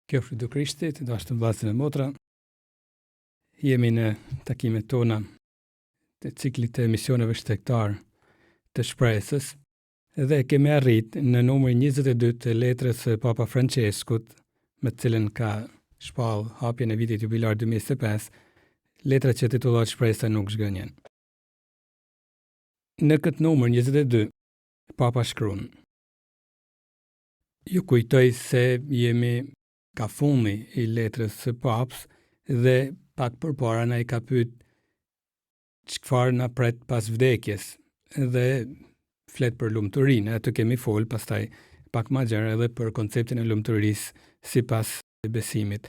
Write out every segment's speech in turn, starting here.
Kjo është do Krishtit, dashur vëllezër e motra. Jemi në takimet tona të ciklit të emisioneve shtektar të shpresës dhe kemi arrit në numrin 22 të letrës së Papa Franceskut, me të cilën ka shpall hapjen e vitit jubilar 2025, letra që titullohet Shpresa nuk zgënjen. Në këtë numër 22, Papa shkruan: Ju kujtoj se jemi ka fundi i letrës së Papës dhe pak përpara na i ka pyet çfarë na pret pas vdekjes dhe flet për lumturinë. Atë kemi fol pastaj pak më gjerë edhe për konceptin e lumturisë sipas besimit.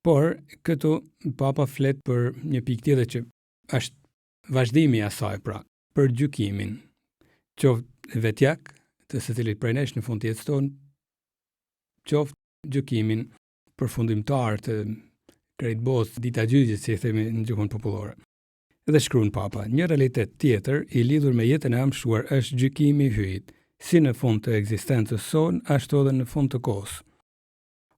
Por këtu Papa flet për një pikë tjetër që është vazhdimi i asaj, pra, për gjykimin, qoftë vetjak të së cilit prej nesh në fund të jetës tonë, qoftë gjykimin përfundimtar të krejt botës, dita gjyqjes, si e themi në gjuhën popullore. Dhe shkruan Papa, një realitet tjetër i lidhur me jetën e amshuar është gjykimi i hyjit, si në fund të ekzistencës sonë, ashtu edhe në fund të kohës.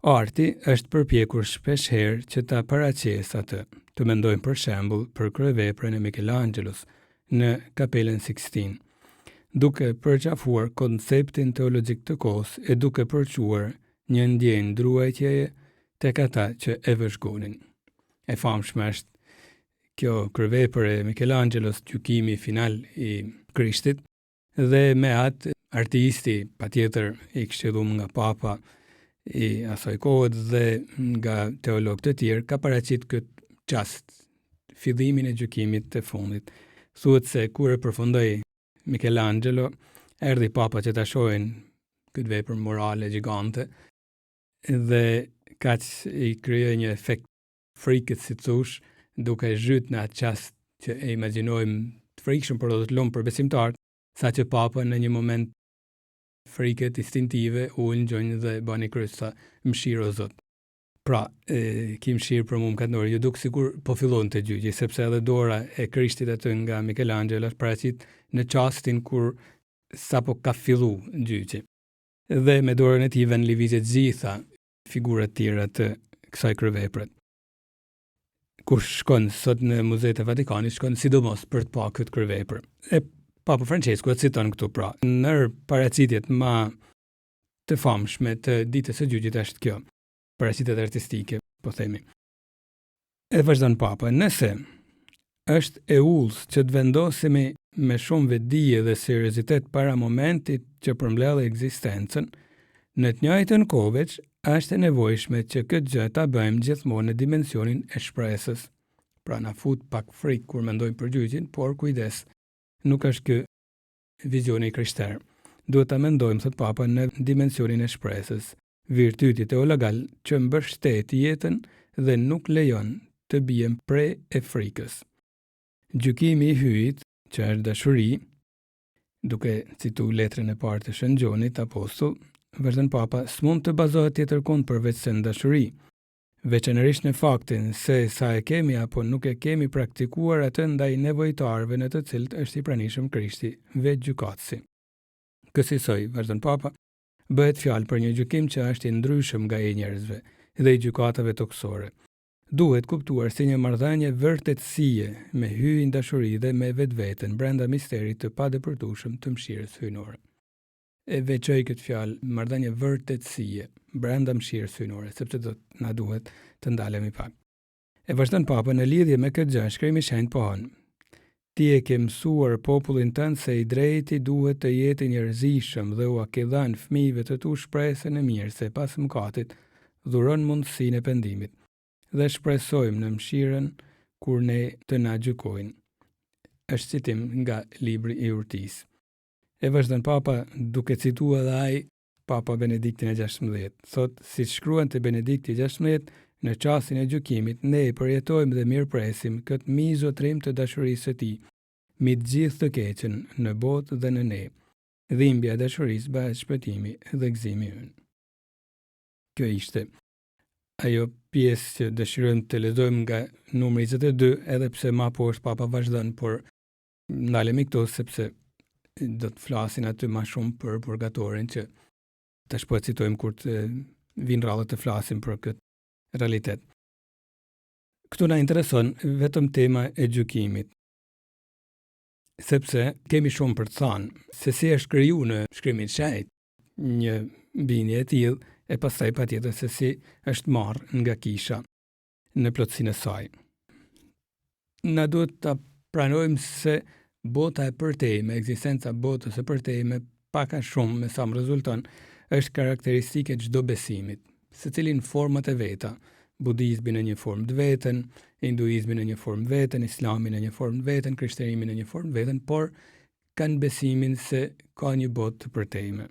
Arti është përpjekur shpeshherë që ta paraqesë atë. Të mendojmë për shembull për kryeveprën e Michelangelos në Kapelën Sixtine, duke përqafuar konceptin teologjik të kohës e duke përquar një ndjenjë ndruajtjeje tek ata që e vëzhgonin. E famshme është kjo kryevepër e Michelangelos, gjykimi final i Krishtit, dhe me atë artisti patjetër i këshilluar nga Papa i asaj kohe dhe nga teologë të tjerë ka paraqit këtë çast, fillimin e gjykimit të fundit. Thuhet se kur e përfundoi Michelangelo, erdhi Papa që ta shohin këtë vepër morale gjigante dhe kaq i krijoi një efekt frikët, si thosh, duke zhyt në atë çast që e imagjinojmë të frikshëm por edhe të lumë për besimtarët, saqë Papa në një moment frikët instintive u ngjojnë dhe bani kryes sa mëshirë o Zot. Pra, ki mëshirë për mua më katënore, ju duk sikur po fillon të gjyqi, sepse edhe dora e Krishtit aty nga Michelangelo është paraqit në çastin kur sapo ka fillu gjyqi. Dhe me dorën e tij vën lëvizje të gjitha figurat tjera të kësaj kryevepre. Kur shkon sot në Muzeet e Vatikanit, shkon sidomos për të pa këtë kryevepër. E Papa Francesku e citon këtu, pra, ndër paraqitjet më të famshme të ditës së gjyqit është kjo, paraqitjet artistike, po themi. E vazhdon Papa, nëse është e ullës që të vendosemi me shumë vetdije dhe seriozitet para momentit që përmbledh ekzistencën, në të njëjtën kohë veç është e nevojshme që këtë gjë ta bëjmë gjithmonë në dimensionin e shpresës. Pra na fut pak frikë kur mendojmë për gjyqin, por kujdes, nuk është ky vizioni krishter. Duhet ta mendojmë, thot Papa, në dimensionin e shpresës, virtyti teologal që mbështet jetën dhe nuk lejon të bijem pre e frikës. Gjykimi i hyjit, që është dashuri, duke citu letrën e parë të Shën Gjonit apostull, vazhdon Papa, s'mund të bazohet tjetër kënd përveç se në dashuri, veçanërisht në faktin se sa e kemi apo nuk e kemi praktikuar atë ndaj nevojtarëve në të cilët është i pranishëm Krishti, vetë gjykatësi. Kësaj, vazhdon Papa, bëhet fjalë për një gjykim që është i ndryshëm nga e njerëzve dhe i gjykatave toksore. Duhet kuptuar si një marrëdhënie vërtetësie me hyjin dashuri dhe me vetveten brenda misterit të padepërtueshëm të mëshirës hyjnore. E veçoj këtë fjalë, marrëdhënie vërtetësie brenda mëshirës hyjnore, sepse do na duhet të ndalemi pak. E vazhdon Papa, në lidhje me këtë gjë, shkrimi i shenjtë po thon: Ti e ke mësuar popullin tënd se i drejti duhet të jetë njerëzishëm dhe u ke dhënë fëmijëve të tu shpresën e mirë se pas mëkatit dhuron mundësinë e pendimit dhe shpresojmë në mëshirën kur ne të na gjykojnë. Është citim nga libri i urtisë. E vazhdon Papa duke cituar edhe ai Papa Benediktin e 16. Thot, si shkruan te Benedikti 16, në çastin e gjykimit ne përjetojmë dhe mirëpresim këtë mizotrim të dashurisë së tij, mi të gjithë të keqen në botë dhe në ne. Dhimbja e dashurisë bëhet shpëtimi dhe gëzimi ynë. Kjo ishte ajo pjesë që dëshirojmë të lexojmë nga numri 22, edhe pse më poshtë Papa vazhdon, por ndalemi këtu sepse do të flasin aty më shumë për purgatorin që tash po e citojmë kur të vinë rallë të flasim për këtë realitet. Këtu na intereson vetëm tema e gjykimit, sepse kemi shumë për të thënë se si është kriju në shkrimin shejt një bindje e tillë, e pastaj patjetër se si është marrë nga kisha në plotësinë e saj. Na duhet ta pranojmë se bota e përtejme, ekzistenca botës e përtejme, pak a shumë me sa më rezulton, është karakteristike çdo besimit, secilin format e veta. Budizmi në një formë të vetën, hinduizmi në një formë vetën, islami në një formë vetën, krishterimi në një formë vetën, por kanë besimin se ka një botë të përtejme.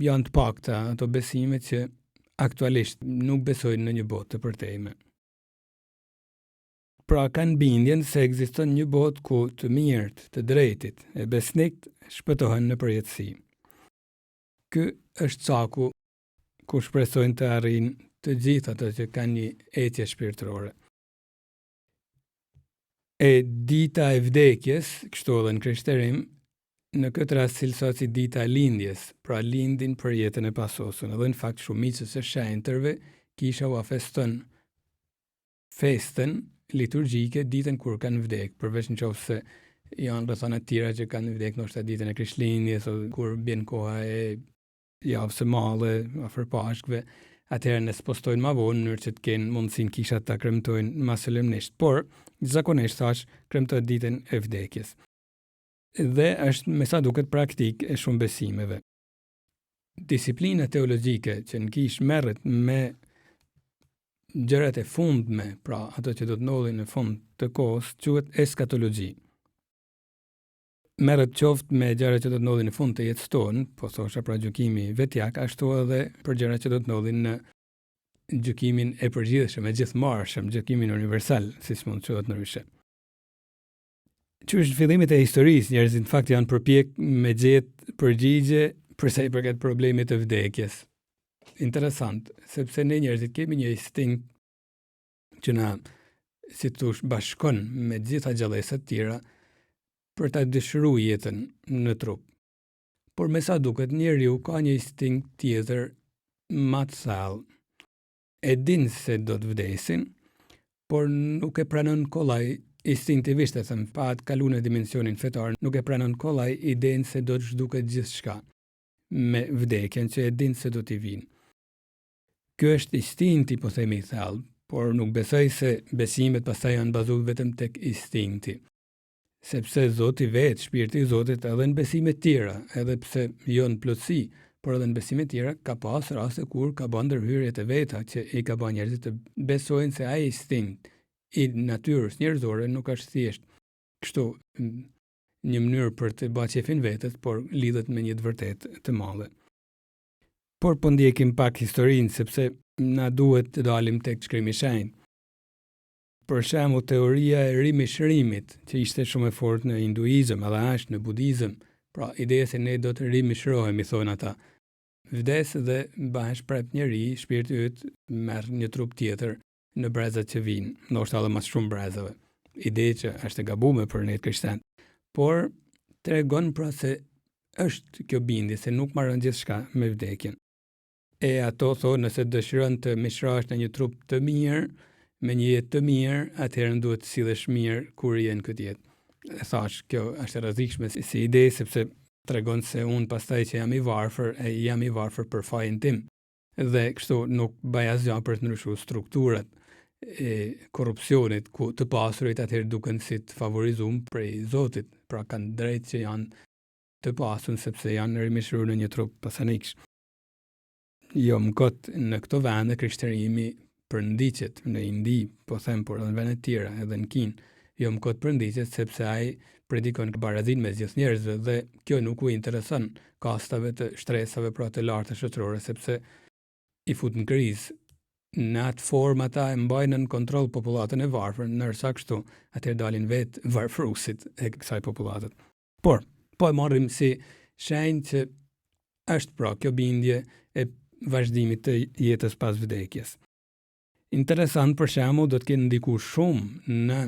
Janë të pakta ato besimet që aktualisht nuk besojnë në një botë të përtejme. Pra kanë bindjen se ekziston një botë ku të mirët, të drejtit e besnikt shpëtohen në përjetësi. Ky është caku ku shpresojnë të arrijnë të gjithë ato që kanë një etje shpirtërore. E dita e vdekjes, kështu edhe në krishterim, në këtë rast cilësohet si dita e lindjes, pra lindin për jetën e pasosur. Edhe në fakt shumicës së shenjtërve kisha u feston festën liturgjike ditën kur kanë vdek, përveç nëse janë rrethana të tjera që kanë vdek ndoshta ditën e Krishtlindjes ose kur bën koha e javës së madhe afër Pashkëve, atëherë ne spostojnë ma vonë në mënyrë që të kenë mundësinë kishat ta kremtojnë më solemnisht, por zakonisht thash kremtohet ditën e vdekjes. Dhe është me sa duket praktik e shumë besimeve. Disiplina teologjike që në kish merret me gjërat e fundme, pra ato që do të ndodhin në fund të kohës, quhet eskatologji. Merret qoftë me gjërat që do të ndodhin në fund të jetës tonë, po thosha pra gjykimi vetjak, ashtu edhe për gjërat që do të ndodhin në gjykimin e përgjithshëm, e gjithmarrshëm, gjykimin universal, siç mund të quhet ndryshe. Qysh në fillimit e historisë, njerëzit në fakt janë përpjek me gjetë përgjigje për sa i përket problemit të vdekjes. Interesant, sepse ne njerëzit kemi një instinkt që na, si thosh, bashkon me gjitha gjallësat tjera për ta dëshiruar jetën në trup. Por me sa duket njeriu ka një instinkt tjetër më të thellë. E din se do të vdesin, por nuk e pranon kollaj instinktivisht, e them, pa të kaluar në dimensionin fetar, nuk e pranon kollaj idenë se do të zhduket gjithçka me vdekjen që e din se do t'i vinë. Ky është instinkti, po themi i thellë, por nuk besoj se besimet pastaj janë bazuar vetëm tek instinkti. Sepse Zoti vetë, shpirti i Zotit, edhe në besimet tjera, edhe pse jo në plotësi, por edhe në besimet tjera ka pas raste kur ka bën ndërhyrjet e veta që i ka bën njerëzit të besojnë se ai instinkt i natyrës njerëzore nuk është thjesht kështu një mënyrë për të bërë qefin vetes, por lidhet me një të vërtetë të madhe. Por po ndjekim pak historinë sepse na duhet të dalim tek shkrimi i shenjtë. Për shembull, teoria e rimishërimit, që ishte shumë e fortë në hinduizëm, edhe ashtë në budizëm, pra ideja se ne do të rimishërohemi, thonë ata. Vdes dhe bëhesh prap njeri, shpirti yt merr një trup tjetër në brezat që vinë, ndoshta edhe më shumë brezave. Ide që është e gabuar për ne krishterët. Por tregon pra se është kjo bindje se nuk marrën gjithçka me vdekjen. E ato thonë nëse dëshiron të mishrohesh në një trup të mirë, me një jetë të mirë, atëherë duhet të sillesh mirë kur je në këtë jetë. E thash, kjo është e rrezikshme si ide, sepse tregon se unë pastaj që jam i varfër për fajin tim. Dhe kështu nuk bëj asgjë për të ndryshuar strukturat e korrupsionit, ku të pasurit atëherë duken si të favorizuar prej Zotit, pra kanë drejt që janë të pasur sepse janë rimishruar në një trup pasaniksh. Jo më kot në këto vende krishterimi përndiqet në Indi, po them, por edhe në vende tjera, edhe në Kinë, jo më kot përndiqet sepse ai predikon barazin me gjithë njerëzve dhe kjo nuk u intereson kastave të shtresave pra të larta shoqërore, sepse i fut në krizë. Në atë formë ata e mbajnë në kontroll popullatën e varfër, nërsa kështu atëherë dalin vetë varfrusit e kësaj popullatët. Por, po e marrim si shenjë që është pra kjo bindje e vazhdimit të jetës pas vdekjes. Interesant, për shembull, do të kenë ndikuar shumë në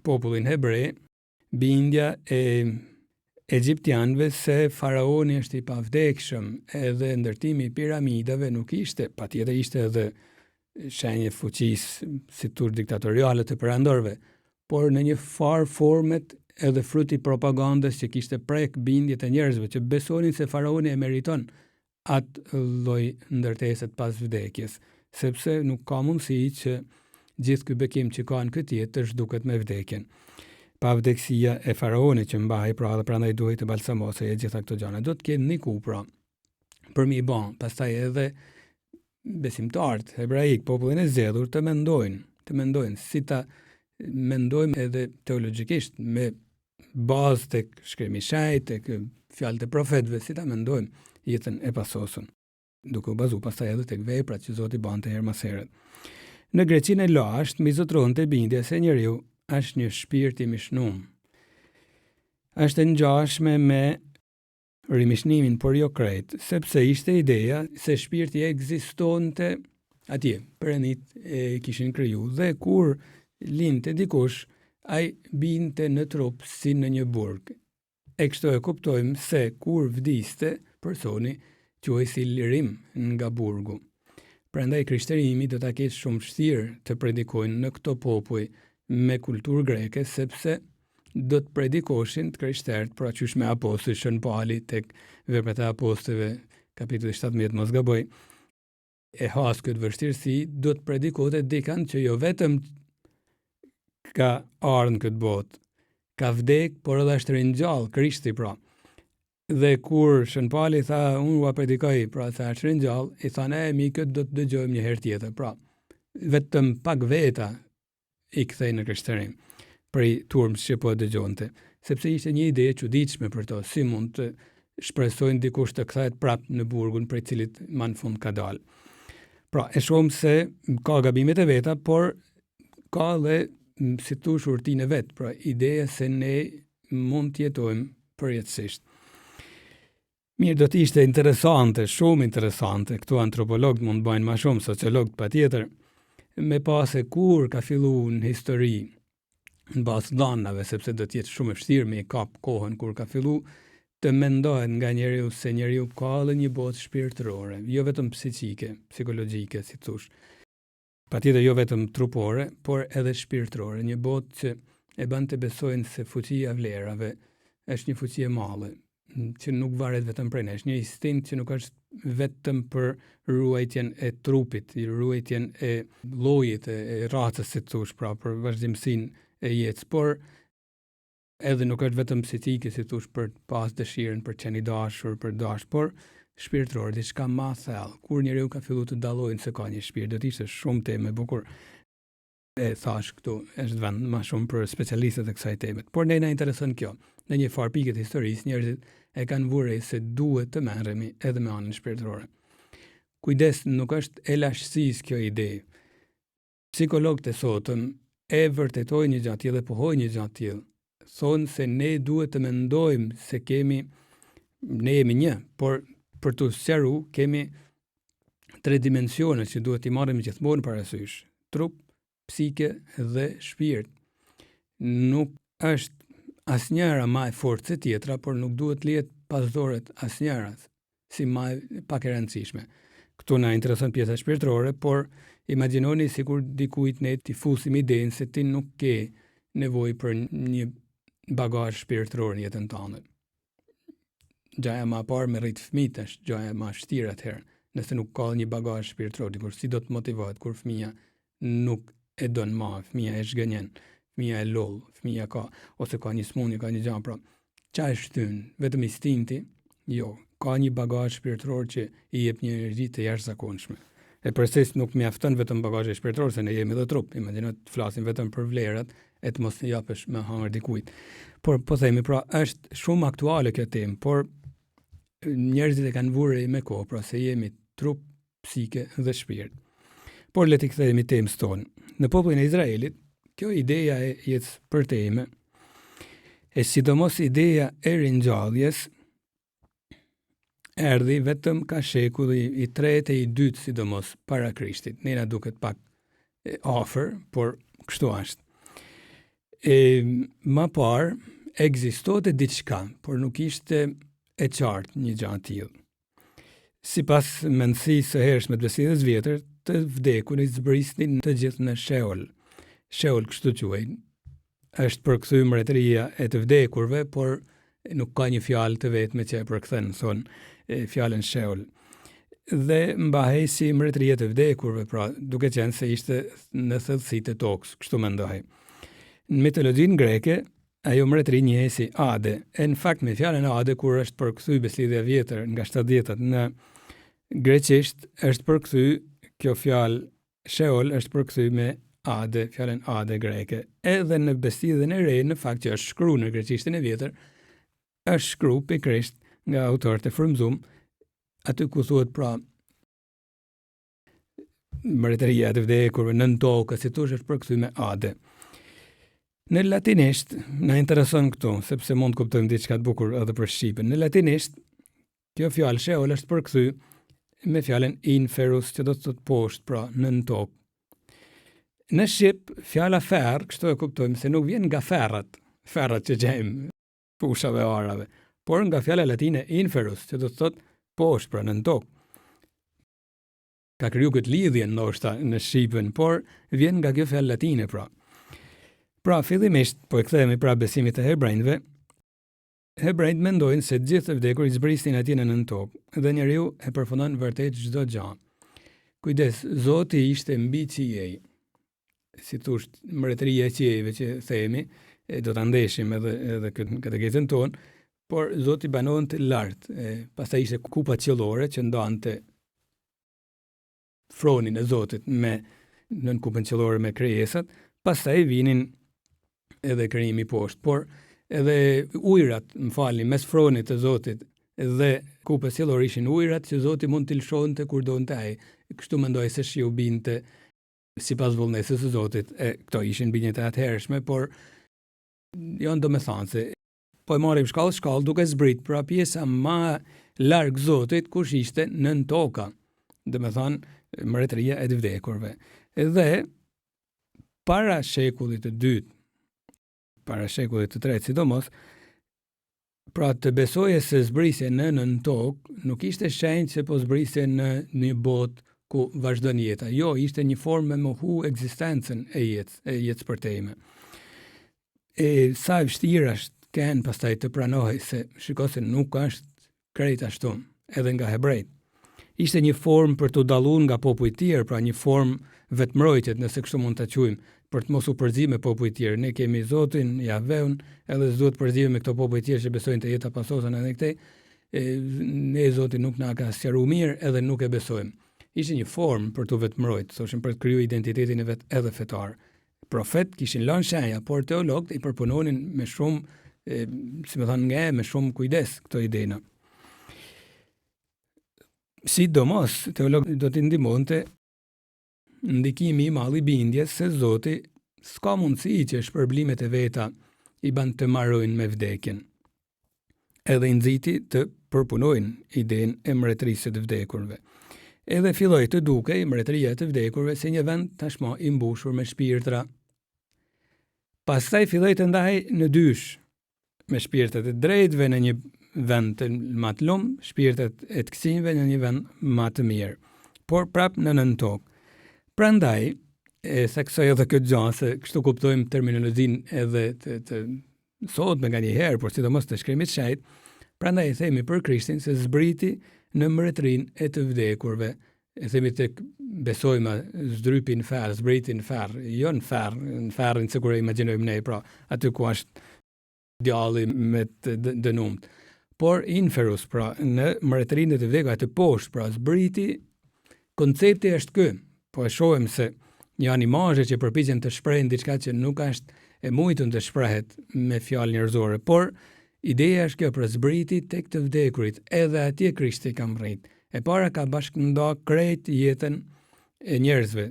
popullin hebre bindja e egjiptianëve se faraoni është i pavdekshëm, edhe ndërtimi i piramidave nuk ishte, patjetër ishte edhe shenje fuqisë si tur diktatoriale të perandorëve, por në një farë formet edhe fruti propagandës që kishte prek bindjet e njerëzve që besonin se faraoni e meriton atë lloj ndërteset pas vdekjes, sepse nuk ka mundësi që gjithë ky bekim që ka në këtë jetë të zhduket me vdekjen. Pavdekësia e faraonit që mbahej pra dhe prandaj duhet të balsamosej e gjitha këto gjëra. Do të kenë niku pra për mi bën, pastaj edhe besimtarët hebraik, popullin e zgjedhur të mendojnë si ta mendojmë edhe teologjikisht me bazë tek shkrimi i shenjtë, tek fjalët e profetëve, si ta mendojmë jetën e pasosur, duke u bazuar pastaj edhe tek veprat që Zoti bante herë mas here. Në Greqinë e lashtë mizotronte bindja se njeriu është një shpirt i mishnum. Është ngjashme me rimishnimin, por jo krejt, sepse ishte ideja se shpirti ekzistonte atje, perëndit e kishin kriju, dhe kur linte dikush, ai binte në trup si në një burg. E kështu e kuptojmë se kur vdiste, personi quhej si lirim nga burgu. Prandaj krishterimi do ta ketë shumë vështirë të predikojnë në këto popuj me kulturë greke, sepse do të predikoshin të krishterët, pra qysh me apostëj Shën Pali tek Veprat e Apostujve, kapitulli 17 mos gaboj, e has këtë vështirësi, do të predikohet dikan që jo vetëm ka ardhur në këtë botë, ka vdek, por edhe është ringjall, Krishti pra. Dhe kur Shën Pali tha, unë ua predikoj, pra tha është ringjall, i thanë mi këtë do të dëgjojmë një herë tjetër, pra vetëm pak veta i kthej në krishterim prej turmës që po dëgjonte, sepse ishte një ide e çuditshme për to, si mund të shpresojnë dikush të kthehet prapë në burgun prej cilit më në fund ka dalë. Pra, e shohim se ka gabimet e veta, por ka dhe si thush urtinë e vet, pra ideja se ne mund të jetojmë përjetësisht. Mirë, do të ishte interesante, shumë interesante, këtu antropologët mund të bëjnë më shumë, sociologët patjetër, me pasë kur ka fillu në histori, në basë dhanave, sepse do të jetë shumë e vështirë me kap kohën kur ka fillu, të mendohet nga njeriu se njeriu ka edhe një botë shpirtërore, jo vetëm psiqike, psikologjike, si thush. Patjetër jo vetëm trupore, por edhe shpirtërore, një botë që e bën të besojnë se fuqia e vlerave është një fuqi e madhe, që nuk varet vetëm prej nesh, një instinkt që nuk është vetëm për ruajtjen e trupit, ruajtjen e llojit, e racës, si thush, pra për vazhdimsinë e jetës, por edhe nuk është vetëm psiqike, si thush, për pas dëshirën, për qenë i dashur, për dash, por shpirtëror, diçka më thellë. Kur njeriu ka filluar të dallojnë se ka një shpirt, do të ishte shumë temë e bukur. E thash këtu, është vend më shumë për specialistët e kësaj teme. Por ne na intereson kjo. Në një farë pikë të historisë, njerëzit e kanë vërej se duhet të merremi edhe me anën shpirtërore. Kujdes, nuk është e lashësisë kjo ide. Psikologët e sotëm e vërtetojnë një gjatë tillë dhe pohojnë një gjatë tillë. Thonë se ne duhet të mendojmë se ne jemi një, por për të sqaru kemi 3 dimensione që duhet t'i marrim gjithmonë parasysh. Trup, psike dhe shpirt. Nuk është asnjëra më e fortë se tjetra, por nuk duhet lihet pasdorët asnjëra, si më pak e rëndësishme. Këtu na intereson pjesa shpirtërore, por imagjinoni sikur dikujt ne t'i fusim idenë se ti nuk ke nevojë për një bagazh shpirtëror në jetën tënde. Gjaja më e parë me rrit fëmijët është gjaja më e vështirë atëherë. Nëse nuk ka një bagazh shpirtëror, dikur si do të motivohet kur fëmia nuk e don më, fëmia e zhgënjen, fëmia e loll, fëmia ka ose ka një smundje, ka një gjë, pra çfarë është shtyn? Vetëm instinkti? Jo, ka një bagazh shpirtëror që i jep një energji të jashtëzakonshme. E përses nuk mjafton vetëm bagazhi shpirtëror, se ne jemi edhe trup. Imagjino të flasim vetëm për vlerat e të mos i japësh me hangër dikujt. Por po themi, pra është shumë aktuale kjo temë, por njerëzit e kanë vurë me kohë, pra se jemi trup, psike dhe shpirt. Por le të kthehemi temës tonë. Në popullin e Izraelit, kjo ideja e jetës për teme, e sidomos ideja e ringjalljes, erdhi vetëm ka shekulli i 3 e i 2 sidomos para Krishtit. Ne na duket pak afër, por kështu është. Më parë ekzistote diçka, por nuk ishte e qartë një gjë e tillë. Sipas mendësisë së hershme të Besedës vjetër, të vdekurit zbrisnin të gjithë në Sheol. Sheol kështu quhet. Është përkthy mbretëria e të vdekurve, por nuk ka një fjalë të vetme që e përkthen, thonë fjalën Sheol. Dhe mbahej si mbretëria e të vdekurve, pra duke qenë se ishte në thellësitë e tokës, kështu mendohej. Në mitologjinë greke, ajo mbretëri njihet si Ade. E në fakt me fjalën Ade, kur është përkthy Beslidhja vjetër nga 70-tat në greqisht, është përkthy kjo fjalë Sheol është përkthy me Ade, fjalën Ade greke. Edhe në Beslidhjen e re, në fakt që është shkruar në greqishtin e vjetër, është shkruar pikërisht nga autorët e frymëzuar, aty ku thuhet pra mbretëria e të vdekurve nën tokë, si thosh, është përkthy me Ade. Në latinisht, na intereson këtu, sepse mund të kuptojmë diçka të bukur edhe për shqipen. Në latinisht, kjo fjalë Sheol është përkthy me fjalën inferus, që do të thotë poshtë, pra nën tokë. Në shqip, fjala ferr, kështu e kuptojmë se nuk vjen nga ferrat që gjejmë fushave arave, por nga fjala latine inferus, që do të thotë poshtë, pra nën tokë. Ka kriju këtë lidhje ndoshta në shqipen, por vjen nga kjo fjalë latine, pra. Pra, fillimisht, po e kthehemi pra besimit të hebrejve, hebrejt mendojnë se të gjithë të vdekurit zbrisnin atje në nën tokë, dhe njeriu e përfundon vërtet çdo gjë. Kujdes, Zoti ishte mbi qiej. Si thosh, mbretëria e qiejve që themi, do ta ndeshim edhe këtë katekizën tonë, por Zoti banonte lart. Pastaj ishte kupa qiellore që ndante fronin e Zotit me nën kupën qiellore me krijesat, pastaj vinin edhe krijimi poshtë, por edhe ujërat, mes fronit të Zotit dhe kupës qiellore ishin ujërat që Zoti mund t'i lshonte kur donte ai. Kështu mendoj se shiu binte sipas vullnesës së Zotit. Këto ishin binjet e atëhershme, por janë domethënëse. Po e marrim shkallë duke zbrit, pra pjesa më larg Zotit kush ishte nën toka. Domethënë mbretëria e të vdekurve. Dhe para shekullit të dytë, para shekullit të tretë, sidomos, pra të besoje se zbrisje në nën tokë nuk ishte shenjë se po zbrisje në një botë ku vazhdon jeta. Jo, ishte një formë me mohu ekzistencën e jetës përtejme. Sa vështirë është kënë pastaj të pranohej se shikose nuk është krejt ashtu, edhe nga hebrejt. Ishte një formë për të dalluar nga popujt tjerë, pra një formë vetmërojtjet, nëse kështu mund ta quajmë, për të mos u përzime popujt tjerë. Ne kemi Zotin, Javeun, edhe s'duhet përzime me këto popujt tjerë që besojnë te jeta pasosën edhe këtej. Ne Zoti nuk na ka sqaruar mirë edhe nuk e besojmë. Ishte një formë për të vetmërojt, thoshin për të krijuar identitetin e vet edhe fetar. Profet kishin lënë shenja, por teologët i përpunonin me shumë, me shumë kujdes këto idena. Sidomos, teologët do t'i ndihmonte ndikimi i madh i bindjes se Zoti s'ka mundësi që shpërblimet e veta i ban të marrojnë me vdekjen. Edhe i nxiti të përpunojnë idenë e mbretërisë të vdekurve. Edhe filloi të dukej mbretëria e të vdekurve si një vend tashmë i mbushur me shpirtra. Pastaj filloi të ndahej në dysh, me shpirtat e drejtëve në një vend të më të lumë, shpirtat e të këqijve në një vend më të mirë, por prap në nën tokë. Prandaj, theksoj edhe këtë gjë, se kështu kuptojmë terminologjinë edhe të sot me nga një herë, por sidomos të shkrimit shajt, prandaj themi për Krishtin se zbriti në mbretërinë e të vdekurve. Themi të besojmë zdrypi në ferr, zbriti në ferr, jo në ferrin sikur e imagjinojmë ne, pra aty ku është djalli me të dënumt. Por inferus, pra në mbretërinë e të vdekurve aty poshtë, pra zbriti, koncepti është ky. Po e shohim se janë imazhe që përpiqen të shprehin diçka që nuk është e mujtun të shprehet me fjalë njerëzore, por ideja është kjo, për zbriti tek të vdekurit, edhe atje Krishti ka mbrit. E para ka bashkënda krejt jetën e njerëzve,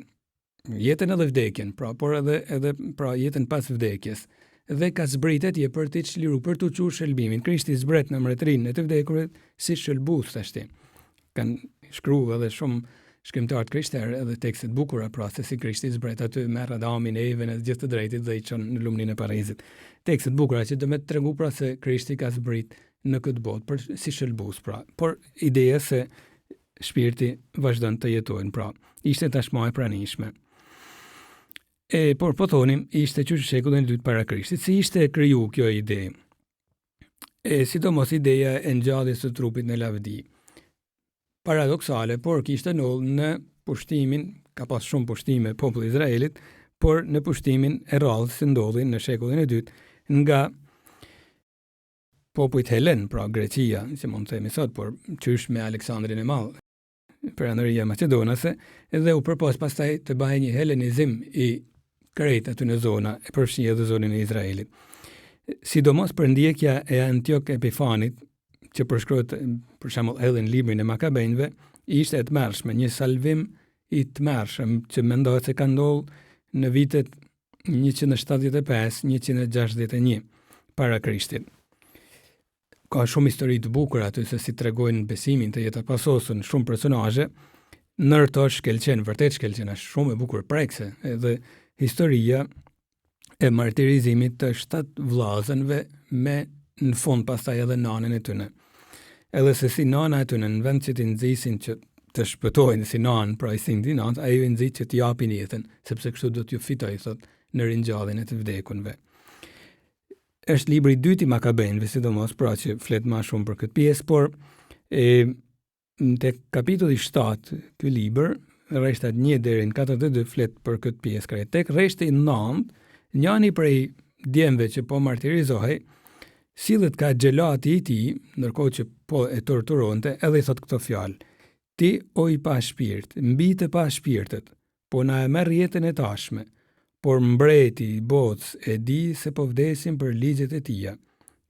jetën edhe vdekjen, pra, por edhe pra jetën pas vdekjes. Dhe ka zbritet je për të çliru, për të quajtur shëlbimin. Krishti zbret në mbretërinë e të vdekurit si shëlbues tashti. Kan shkruar edhe shumë shkrimtarët krishterë edhe tekstet bukura, pra se si Krishti zbret aty merr Adamin, Evën e gjithë të drejtit dhe i çon në lumnin e Parizit. Tekstet bukura që do me të tregu pra se Krishti ka zbrit në këtë botë për si shëlbues, pra. Por ideja se shpirti vazhdon të jetojnë, pra ishte tashmë e pranishme. Por po thonim, ishte që shekullin e dytë para Krishtit, si ishte kriju kjo ide. Sidomos ideja e ngjalljes së trupit në lavdi. Paradoksale, por kishte ndodhur në pushtimin, ka pas shumë pushtime populli Izraelit, por në pushtimin e rrallës që ndodhi në shekullin e dytë nga popujt Helen, pra Greqia, që mund të themi sot, por qysh me Aleksandrin e Madh, Peranëria Maqedonase, dhe u propos pastaj të bëhej një helenizim i krejt aty në zona e përfshirë dhe zonën e Izraelit. Sidomos për ndjekja e Antiok Epifanit, që përshkruhet për shembull edhe në librin e Makabejnëve, ishte e tmerrshme, një salvim i tmerrshëm që mendohet se ka ndodhur në vitet 175-161 para Krishtit. Ka shumë histori të bukura aty se si tregojnë besimin të jetë pasosën shumë personazhe, ndërto shkelqen, vërtet shkelqen, është shumë e bukur prekse, edhe historia e martirizimit të 7 vllazënve me në fund pastaj edhe nanën e tyre. Edhe se si nana e tyre në vend që t'i nxisin që të shpëtojnë si nanë, pra i sin nanët, ajo i nxit që t'i japin jetën, sepse kështu do t'ju fitoj, thot, në ringjalljen e të vdekunve. Është libri i dytë i Makabejnëve, sidomos, pra që flet më shumë për këtë pjesë, por te kapitulli 7 ky libër, rreshtat 1 deri në 42 flet për këtë pjesë krejt. Tek rreshti 9, njëri prej djemve që po martirizohej, sillet ka xhelati i tij, ndërkohë që po e torturonte, edhe i thot këto fjalë: Ti o i pa shpirt, mbi të pa shpirtët, po na e merr jetën e tashme, por mbreti i botës e di se po vdesim për ligjet e tija,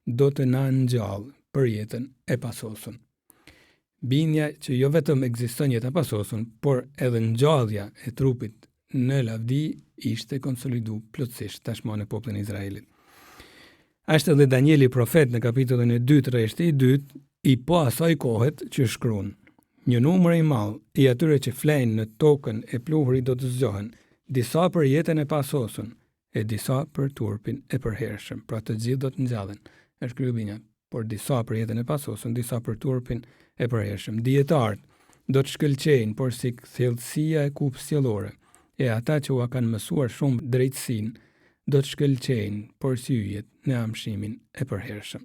do të na ngjall për jetën e pasosur. Bindja që jo vetëm ekziston jeta pasosur, por edhe ngjallja e trupit në lavdi ishte konsolidu plotësisht tashmë në popullin e Izraelit. Ashtë edhe Danieli profet në kapitullin e 2 rreshti i 2 i po asaj kohet që shkruan: Një numër i madh i atyre që flenë në tokën e pluhurit do të zgjohen, disa për jetën e pasosur e disa për turpin e përhershëm. Pra të gjithë do të ngjallen. Është kryebinja, por disa për jetën e pasosur, disa për turpin e përhershëm. Dietarët do të shkëlqejnë, por si thellësia e kupës sjellore, e ata që ua kanë mësuar shumë drejtësinë, do të shkëlqejnë, por si yjet në amshimin e përhershëm.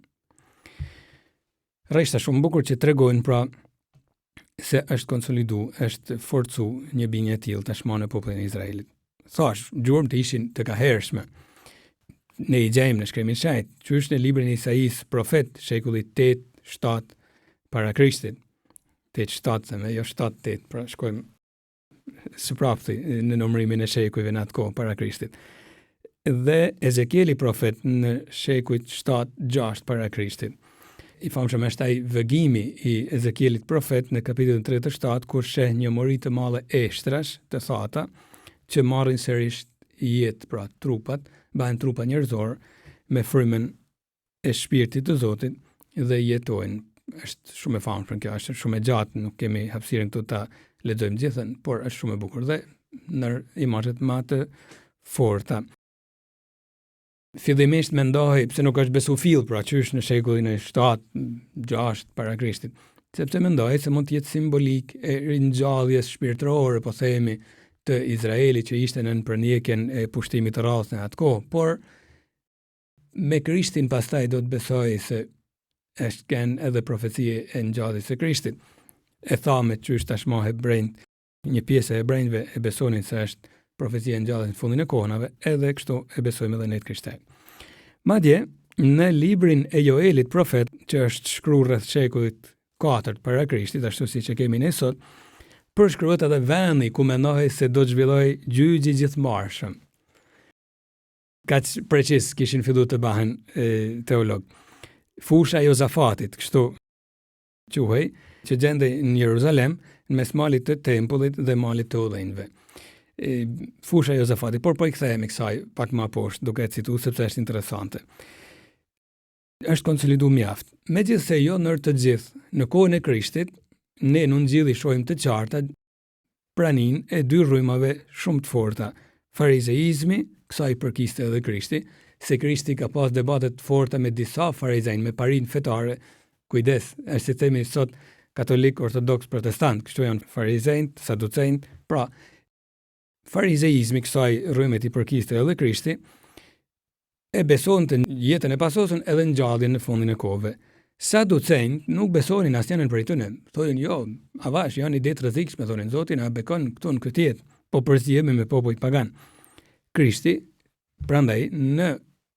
Rreshta shumë bukur që tregojnë pra se është konsolidu, është forcu një bindje e tillë tashmë në popullin e Izraelit. Thash, gjurmë të ishin të kahershme. Ne i gjejmë në shkrimin e Shenjtë, që është në librin e Isaias, profet, shekulli 8-7 para Krishtit. 8-7, jo 7-8, pra shkojmë së prapti në numërimin e shekujve në atë kohë para Krishtit. Dhe Ezekieli profet në shekujt 7-6 para Krishtit. I famshëm është ai vëgimi i Ezekielit profet në kapitullin 37, kur sheh një mori të madhe eshtrash të thata që marrin sërish jetë, pra trupat, bëhen trupa njerëzor me frymën e shpirtit të Zotit dhe jetojnë. Është shumë e famshëm kjo, është shumë e gjatë, nuk kemi hapësirën këtu ta lexojmë gjithën, por është shumë e bukur dhe në imazhet më të forta. Fillimisht mendohej pse nuk është besu fill, pra qysh në shekullin e 7-6 para Krishtit, sepse mendohej se mund të jetë simbolik e ringjalljes shpirtërore, po themi, të Izraelit që ishte në përndjekjen e pushtimit të rrallës në atë kohë, por me Krishtin pastaj do të besoj se është kënë edhe profecie e ngjalljes së Krishtit. E thamet që është tashmë hebrejt, një pjesë e hebrejve e besonin se është profecia e ngjalljes në fundin e kohënave, edhe kështu e besojmë edhe ne të krishterë. Madje në librin e Joelit profet, që është shkruar rreth shekullit 4 para Krishtit, ashtu siç e kemi ne sot, përshkruhet edhe vendi ku mendohej se do të zhvillojë gjyqi gjithmarrshëm. Kaq precis kishin filluar të bëhen teolog. Fusha e Jozafatit, kështu quhej, që gjendej në Jeruzalem, në mes malit të tempullit dhe malit të udhënjve. Fusha e Jozafatit, por po i kthehemi kësaj pak më poshtë, duke e cituar sepse është interesante. Është konsolidu mjaft. Megjithse jo ndër të gjithë, në kohën e Krishtit, ne në Ungjilli shohim të qarta pranin e dy rrymave shumë të forta. Farizeizmi, kësaj përkiste edhe Krishti, se Krishti ka pas debatet të forta me disa farizejnë, me parin fetare, kujdes, është si themi sot katolik, ortodoks, protestant, kështu janë farizejnë, saducejnë, pra, farizeizmi kësaj rrymet i përkiste edhe Krishti, e beson të jetën e pasosën edhe në gjalljen në fundin e kohëve. Saducejnë nuk besonin asnjërin prej tyre. Thonin jo, avash janë ide të rrezikshme, thonin Zoti na bekon këtu në këtë jetë, po përzihemi me popujt pagan. Krishti, prandaj në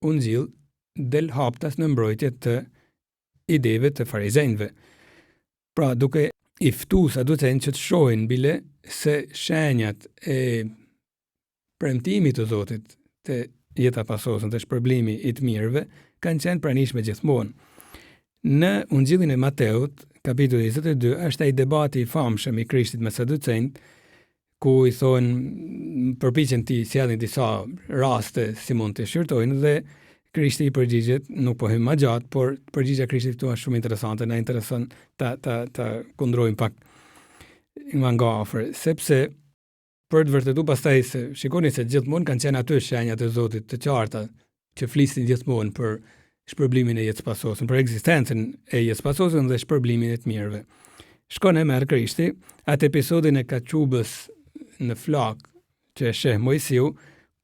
Ungjil del haptas në mbrojtje të ideve të farizejnëve. Pra duke i ftu saducejnë që të shohin bile se shenjat e premtimit të Zotit të jeta pasosën të shpërblimi i të mirëve kanë qenë pranishme gjithmonë. Në Ungjillin e Mateut, kapitulli 22, është ai debati i famshëm i Krishtit me saducejnët, ku i thonë përpiqen të sjellin disa raste si mund të shqyrtojnë dhe Krishti i përgjigjet, nuk po hym më gjatë, por përgjigjja e Krishtit këtu është shumë interesante, na intereson ta kundrojmë pak nga afër, sepse për të vërtetuar pastaj se shikoni se gjithmonë kanë qenë aty shenjat e Zotit të qarta që flisin gjithmonë për shpërblimin e jetës pasosën, për ekzistencën e jetës pasosën dhe shpërblimin e të mirëve. Shkon e merr Krishti atë episodin e kaçubës në flak që e sheh Mojsiu,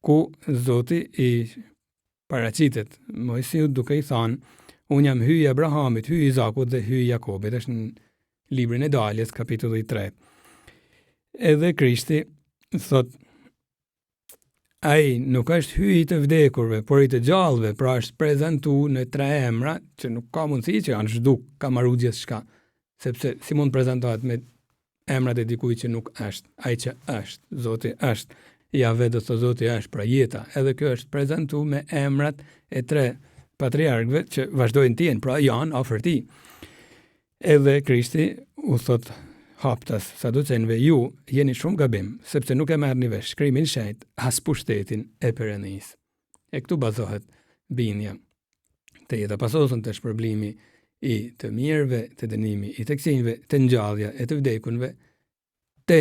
ku Zoti i paraqitet Mojsiu duke i thënë, unë jam hyj Abrahamit, hyj Izakut dhe hyj Jakobit, është në librin e Daljes, kapitulli 3. Edhe Krishti thot, ai nuk është hyj i të vdekurve, por i të gjallëve, pra është prezentu në 3 emra, që nuk ka mundësi që janë zhduk, ka marrë gjithçka, sepse si mund prezentohet me emrat e dikujt që nuk është, ai që është, Zoti është, Jave do të Zoti është, pra jeta, edhe kjo është prezentu me emrat e 3 patriarkëve që vazhdojnë të jenë, pra janë afër tij. Edhe Krishti u thot haptas saducejnëve, ju jeni shumë gabim, sepse nuk e merrni vesh shkrimin shenjt, as pushtetin e Perëndisë. E këtu bazohet bindja të jeta pasosën, të shpërblimi i të mirëve, të dënimi i të këqijve, të ngjallja e të vdekunve, të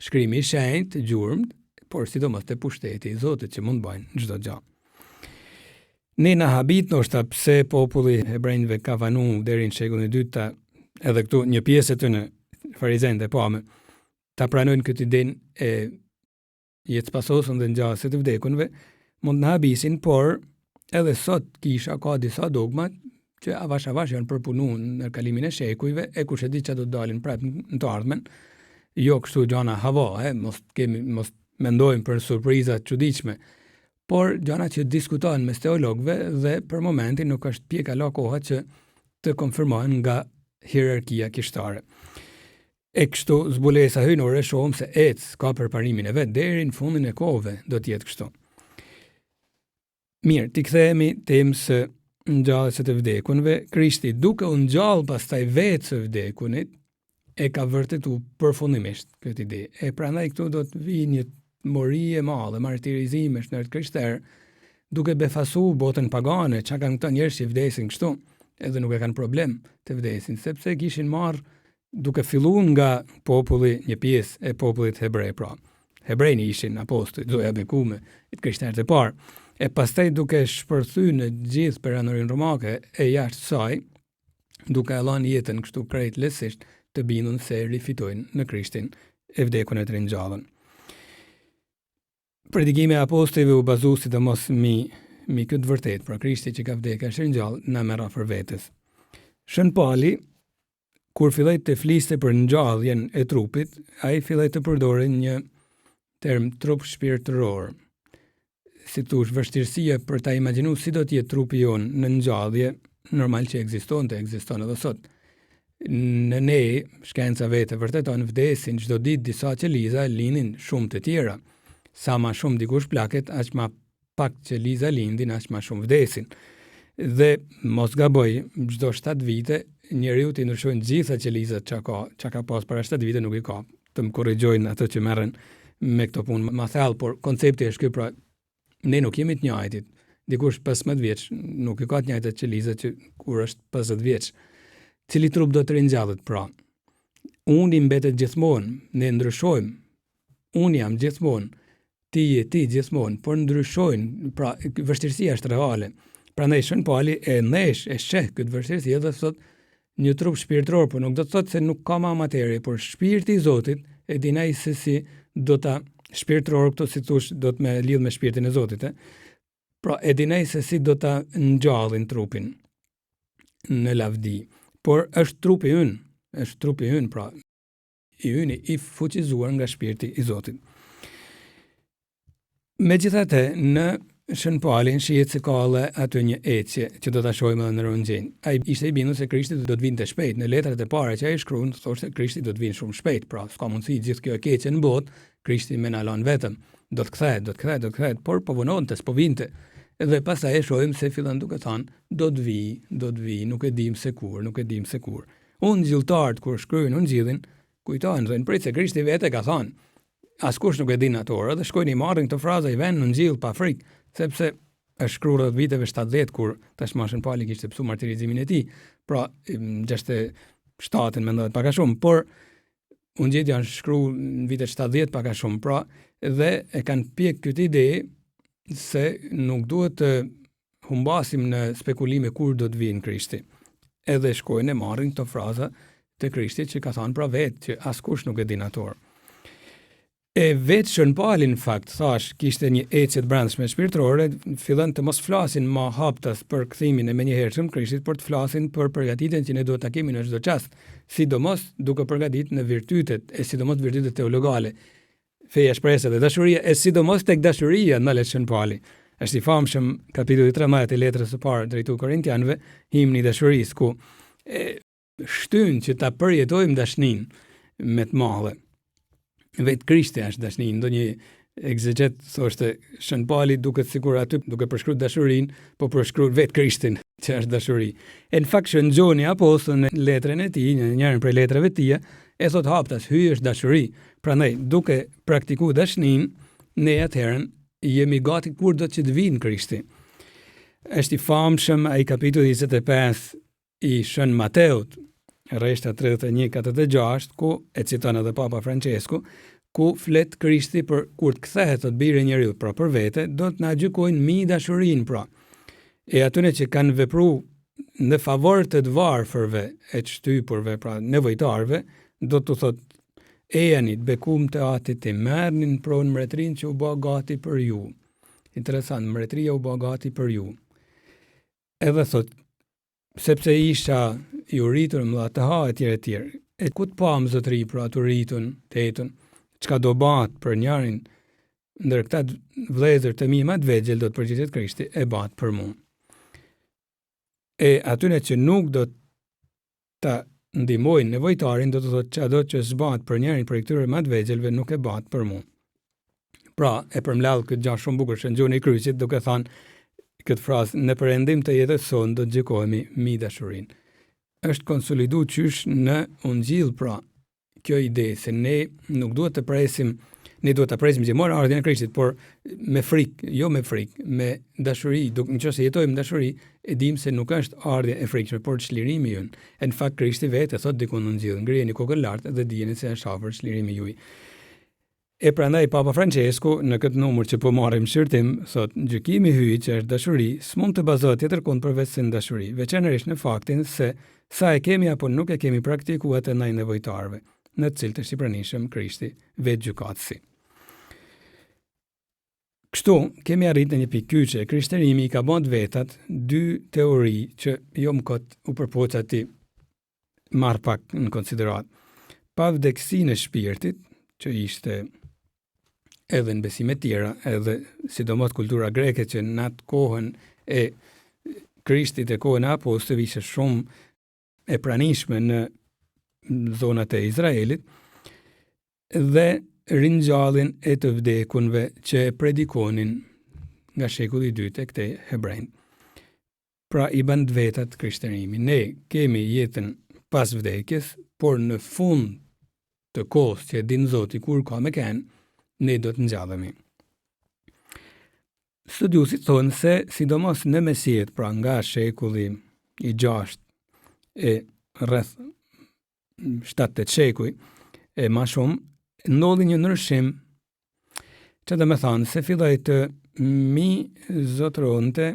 shkrimi i shenjt, të gjurmët, por sidomos të pushteti i Zotit që mund bëjnë çdo gjë. Ne na habit ndoshta pse populli hebrejve ka vanu deri në shekullin e dytë, edhe këtu një pjesë e tyre farizejnë dhe pamë, ta pranojnë këtë idenë e jetës pasosën dhe ngjalljes të vdekunve, mund në habisin, por edhe sot kisha ka disa dogma që avash janë përpunuar në kalimin e shekujve, e kush e di çfarë do të dalin prapë në të ardhmen. Jo kështu gjana hava, mos mendojmë për surpriza të çuditshme, por gjana që diskutohen mes teologëve dhe për momentin nuk është pjekala koha që të konfirmohen nga hierarkia kishtare. E kështu zbulesa hyjnore shohim se ka përparimin e vet deri në fundin e kohëve do të jetë kështu. Mirë, ti kthehemi temës së ngjalljes së të vdekunve. Krishti duke u ngjall pastaj vetë së vdekunit e ka vërtetuar përfundimisht këtë ide. E prandaj këtu do të vijë një mori e madhe, martirizimesh në krishterë, duke befasu botën pagane, çka kanë këto njerëz që vdesin kështu, edhe nuk e kanë problem të vdesin, sepse kishin marrë duke filluar nga populli, një pjesë e popullit hebrej, pra. Hebrejnë ishin apostujt, zoja bekume, i të krishterët e parë, e pastaj duke shpërthyer në gjithë perandorinë romake e jashtë saj, duke e lënë jetën kështu krejt lehtësisht të bindur se rifitojnë në Krishtin e vdekun e të ringjallën. Predikimi e apostujve u bazu sidomos mi këtë vërtet, pra Krishti që ka vdekur është ringjallë na merr afër vetes. Shën Pali, kur filloi të fliste për ngjalljen e trupit, ai filloi të përdorë një term trup shpirtëror. Si thosh, vështirësia për ta imagjinuar si do të jetë trupi jon në ngjallje, normal që ekziston edhe sot. Në ne, shkenca vetë vërteton vdesin çdo ditë disa qeliza, linin shumë të tjera. Sa ma shumë dikush plaket, aq ma pak qeliza lindin, aq ma shumë vdesin. Dhe mos gaboj, çdo 7 vite njeriu të ndryshojnë gjitha qelizat që ka pas para 7 vite nuk i ka. Të më korrigjojnë ato që merren me këto punë ma thellë, por koncepti është ky, pra ne nuk jemi të njëjtit. Dikush 15 vjeç nuk i ka të njëjtat qelizat që kur është 50 vjeç. Cili trup do të ringjallet, pra? Unë i mbetet gjithmonë, ne ndryshojmë, unë jam gjithmonë, ti gjithmonë, por ndryshojnë, pra vështirësia është reale. Prandaj Shën Pauli e nesh, e sheh këtë vështirësi dhe thot një trup shpirtëror, por nuk do të thotë se nuk ka ma materie, por shpirti i Zotit e dinaj se si do ta shpirtëror këto si thush do të me lidh me shpirtin e Zotit, Pra e dinaj se si do ta ngjallin trupin në lavdi. Por është trupi ynë, pra i ynë i fuqizuar nga shpirti i Zotit. Megjithatë, në Shën Paulin shihet se ka edhe aty një ecje që do ta shohim edhe në Rëngjin. Ai ishte i bindur se Krishti do të vinte shpejt. Në letrat e para që ai shkruan, thoshte Krishti do të vinë shumë shpejt, pra s'ka mundësi gjithë kjo e keqe në botë, Krishti më na lën vetëm. Do të kthehet, por po vononte, s'po vinte. Dhe pastaj e shohim se fillon duke thënë, do të vi, nuk e dim se kur. Unë gjilltarët kur shkruajnë Ungjillin, kujtojnë thënë prit se Krishti vetë ka thënë. Askush nuk e din ato orë, dhe shkojnë i marrin këto fraza i vënë në Ungjil pa frikë, sepse është shkruar rreth viteve 70 kur tashmë Shën Pauli kishte pësuar martirizimin e tij. Pra 67 mendohet pak a shumë, por Ungjilli janë shkruar në vitet 70 pak a shumë, pra dhe e kanë pjek këtë ide se nuk duhet të humbasim në spekulime kur do të vinë Krishti. Edhe shkojnë e marrin këto fraza të Krishtit që ka thënë pra vetë që askush nuk e din ato orë. E vetë Shën Pauli në fakt, thash, kishte një ecje të brendshme shpirtërore, fillon të mos flasin më haptas për kthimin e menjëhershëm Krishtit, por të flasin për përgatitjen që ne duhet ta kemi në çdo çast, sidomos duke përgatitur në virtytet, e sidomos virtytet teologale. Feja, shpresa dhe dashuria, e sidomos tek dashuria në Shën Pauli. Është i famshëm kapitulli 13 i letrës së parë drejtuar Korintianëve, himni i dashurisë, ku shtyn që ta përjetojmë dashninë me të madhe. Vetë Krishti është dashni, ndonjë egzegjet thoshte Shën Pauli duket sikur aty duke përshkruar dashurinë, po përshkruar vetë Krishtin që është dashuri. E në fakt Shën Gjoni apostoll në letrën e tij, në njërin prej letrave të tija, e thot haptas, hyj është dashuri. Prandaj duke praktikuar dashninë, ne atëherën jemi gati kur do të vinë Krishti. Është i famshëm ai kapitulli 25 i Shën Mateut, rreshta 31-46, ku e citon edhe Papa Francesku, ku flet Krishti për kur të kthehet të biri i njeriu, pra për vete, do të na gjykojnë mi dashurinë, pra. E atyre që kanë vepruar në favor të varfërve, e të shtypurve, pra nevojtarve, do të thotë ejani të bekum të atit të merrnin pronë mbretërinë që u bë gati për ju. Interesant, mbretëria u bë gati për ju. Edhe thotë, sepse isha i uritur më të ha etj. E ku të pam zotëri pra të rritun, të jetun, çka do bat për njërin, ndër këta vëllezër të mi më të vegjël do të përgjigjet Krishti, e bat për mua. E atyre që nuk do ta ndihmojnë nevojtarin, do të thotë çado që s'bat për njërin prej këtyre më të vegjëlve nuk e bat për mua. Pra, e përmbledh këtë gjë shumë bukur Shën Gjoni i Kryqit duke thënë këtë frazë, në perëndim të jetës sonë do të gjykojemi mi dashurinë. Është konsolidu qysh në Ungjil, pra kjo ide se ne nuk duhet të presim, ne duhet të presim gjithmonë ardhjen e Krishtit, por me frikë, jo me frikë, me dashuri, nëse jetojmë dashuri, e dim se nuk është ardhja e frikshme, por çlirimi ynë. E në fakt Krishti vetë thot diku në Ungjil, ngrijeni kokën lart dhe dijeni se është afër çlirimi juaj. E prandaj Papa Francesku në këtë numër që po marrim shërtim, thot gjykimi i hyj që është dashuri, s'mund të bazohet tjetër kund përveç se në dashuri, veçanërisht në faktin se sa e kemi apo nuk e kemi praktikuar të ndaj nevojtarëve, në të cilët është i pranishëm Krishti, vetë gjykatësi. Kështu, kemi arritë në një pikë kyçe, krishterimi i ka bën vetat dy teori që jo më kot u përpoqa ti marr pak në konsiderat. Pavdekësinë e shpirtit, që ishte edhe në besime tjera, edhe sidomos kultura greke që në atë kohën e Krishtit e kohën e apostëve ishte shumë e pranishme në zonat e Izraelit, dhe ringjalljen e të vdekunve që e predikonin nga shekulli i dytë e këtej hebrejnë. Pra i bën vetat krishterimi. Ne kemi jetën pas vdekjes, por në fund të kohës që e din Zoti kur ka me kenë, ne do të ngjallemi. Studiusit thonë se sidomos në Mesjet, pra nga shekulli i 6 e rreth 7-8 shekuj e ma shumë, ndodhi një ndryshim Që dhe me thanë, se filloj të mi zotronte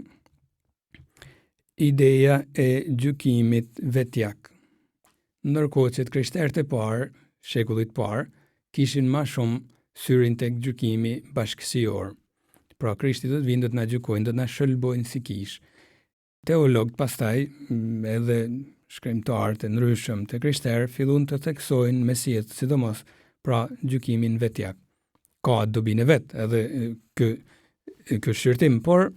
ideja e gjykimit vetjak. Ndërkohë që të krishterët e parë, shekullit parë, kishin ma shumë syrin tek gjykimi bashkësior. Pra Krishti do të vinë, do të na gjykojnë, do të na shëlbojnë si kish. Teologët pastaj, edhe shkrimtarë të ndryshëm të krishterë, fillun të theksojnë Mesijet, sidomos pra gjykimin vetjak. Ka dobinë vet, edhe ky shqyrtim, por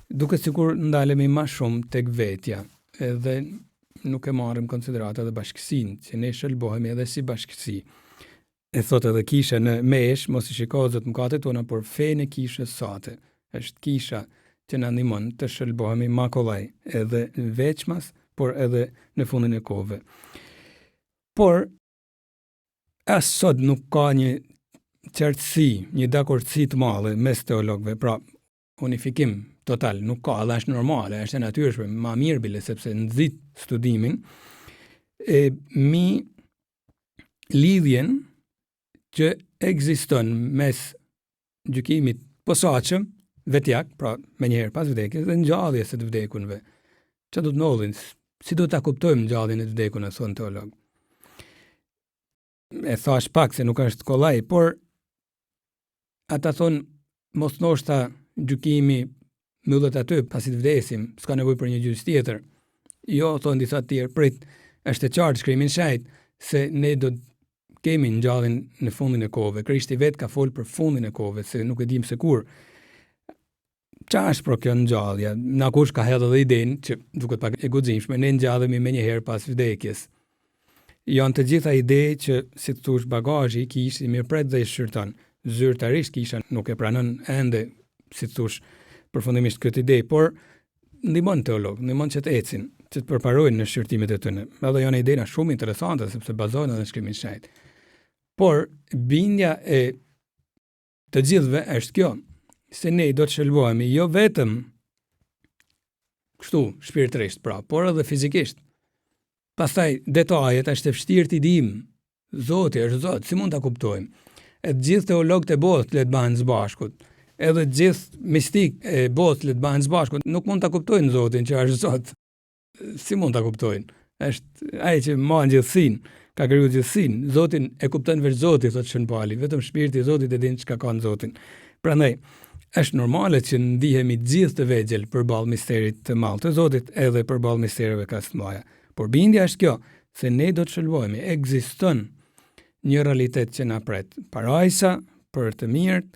duket sikur ndalemi ma shumë tek vetja, edhe nuk e marrim konsiderat edhe bashkësinë, që ne shëlbohemi edhe si bashkësi. E thot edhe kisha në mesh, mos i shikojë mëkatet tona, por fejnë e kishës sate. Është kisha që na ndihmon të shëlbohemi ma kollaj, edhe veçmas, por edhe në fundin e kohëve. Por as sot nuk ka një qartësi, një dakordsi të madhe mes teologëve, pra unifikim total, nuk ka, dhe është normale, është e natyrshme, ma mirë bile, sepse nxit studimin, mi lidhjen që ekziston mes gjykimit posaçëm, vetjak, pra me njëherë pas vdekjes, dhe ngjalljes së të vdekunve. Që do të ndodhin? Si do ta kuptojmë ngjalljen e të vdekunve, thon teolog? E thash pak se nuk është kollaj, por ata thonë, mos ndoshta gjykimi mbyllet aty pasi të vdesim, s'ka nevojë për një gjys tjetër. Jo, thonë disa të tjerë, prit, është e qartë shkrimin shajt se ne do të kemi ngjalljen në fundin e kohëve. Krishti vetë ka folë për fundin e kohëve, se nuk e dim se kur. Qa është për kjo ngjallja? Na kush ka hedhë edhe idenë, që duket pak e guximshme, ne ngjallemi me njëherë pas vdekjes. Janë të gjitha ide që, si të thush, bagazhi i kishë i mirëpret dhe i shqyrton. Zyrtarisht kisha nuk e pranon ende, si të thush, përfundimisht këtë ide, por ndihmon teolog, ndihmon që të ecin, që të përparojnë në shqyrtimet e tyre. Edhe janë idena shumë interesante, sepse bazohen edhe në shkrimin shajt. Por bindja e të gjithëve është kjo, se ne do të shëlbohemi jo vetëm kështu shpirtërisht, pra, por edhe fizikisht. Pastaj detajet është e vështirë t'i dim. Zoti është Zot, si mund ta kuptojmë? E të gjithë teologët e botës le të bëhen së bashkut. Edhe të gjithë mistik e botës le të bëhen së bashkut, nuk mund ta kuptojnë Zotin që është Zot. Si mund ta kuptojnë? Është ai që mban gjithësinë, ka krijuar gjithësinë. Zotin e kupton vetë Zoti, thotë Shën Pali, vetëm shpirti i Zotit e din çka ka në Zotin. Prandaj është normale që ndihemi gjithë të vegjël përballë misterit të madh të Zotit, edhe përballë mistereve kaq të mëdha. Por bindja është kjo, se ne do të shëlbohemi. Ekziston një realitet që na pret. Parajsa për të mirët,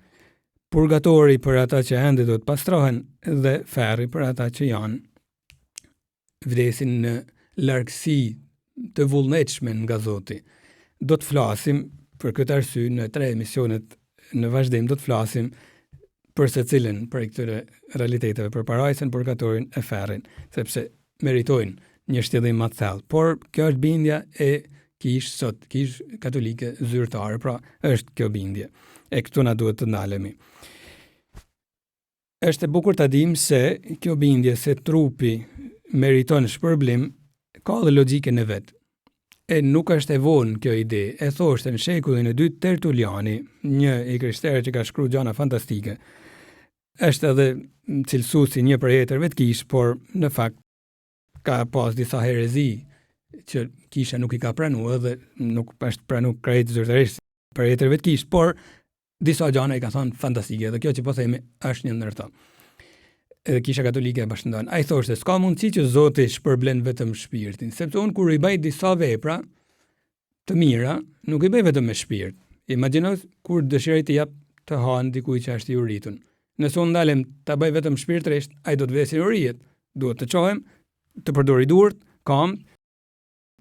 purgatori për ata që ende do të pastrohen, dhe ferri për ata që janë vdesin në largësi të vullnetshme nga Zoti. Do të flasim për këtë arsye në 3 emisionet në vazhdim, do të flasim për secilin për këtyre realiteteve, për parajsën, purgatorin e ferrin, sepse meritojnë një shtjellim më të thellë. Por kjo është bindja e kish sot, kish katolike zyrtare, pra është kjo bindje. E këtu na duhet të ndalemi. Është e bukur ta dim se kjo bindje se trupi meriton shpërblim ka dhe logjikën e vet. E nuk është e vonë kjo ide. E thoshte në shekullin e 2 Tertuliani, një i krishterëve që ka shkruar gjëra fantastike. Është edhe cilësuesi një prej hetërve të kish, por në fakt ka pas disa herezi që kisha nuk i ka pranuar dhe nuk është pranuar krejt zyrtarisht për hetërve të kish, por disa gjëra i ka thënë fantastike, dhe kjo që po themi është një ndër to. Edhe kisha katolike e bashkëndon. Ai thoshte, s'ka mundësi që Zoti shpërblen vetëm shpirtin, sepse unë kur i bëj disa vepra të mira, nuk i bëj vetëm me shpirt. Imagjino kur dëshiroj të jap të hanë dikujt që është i uritun. Nëse unë ndalem ta bëj vetëm shpirtërisht, ai do të vësë uriet. Duhet të çohem, të përdori durt, kam,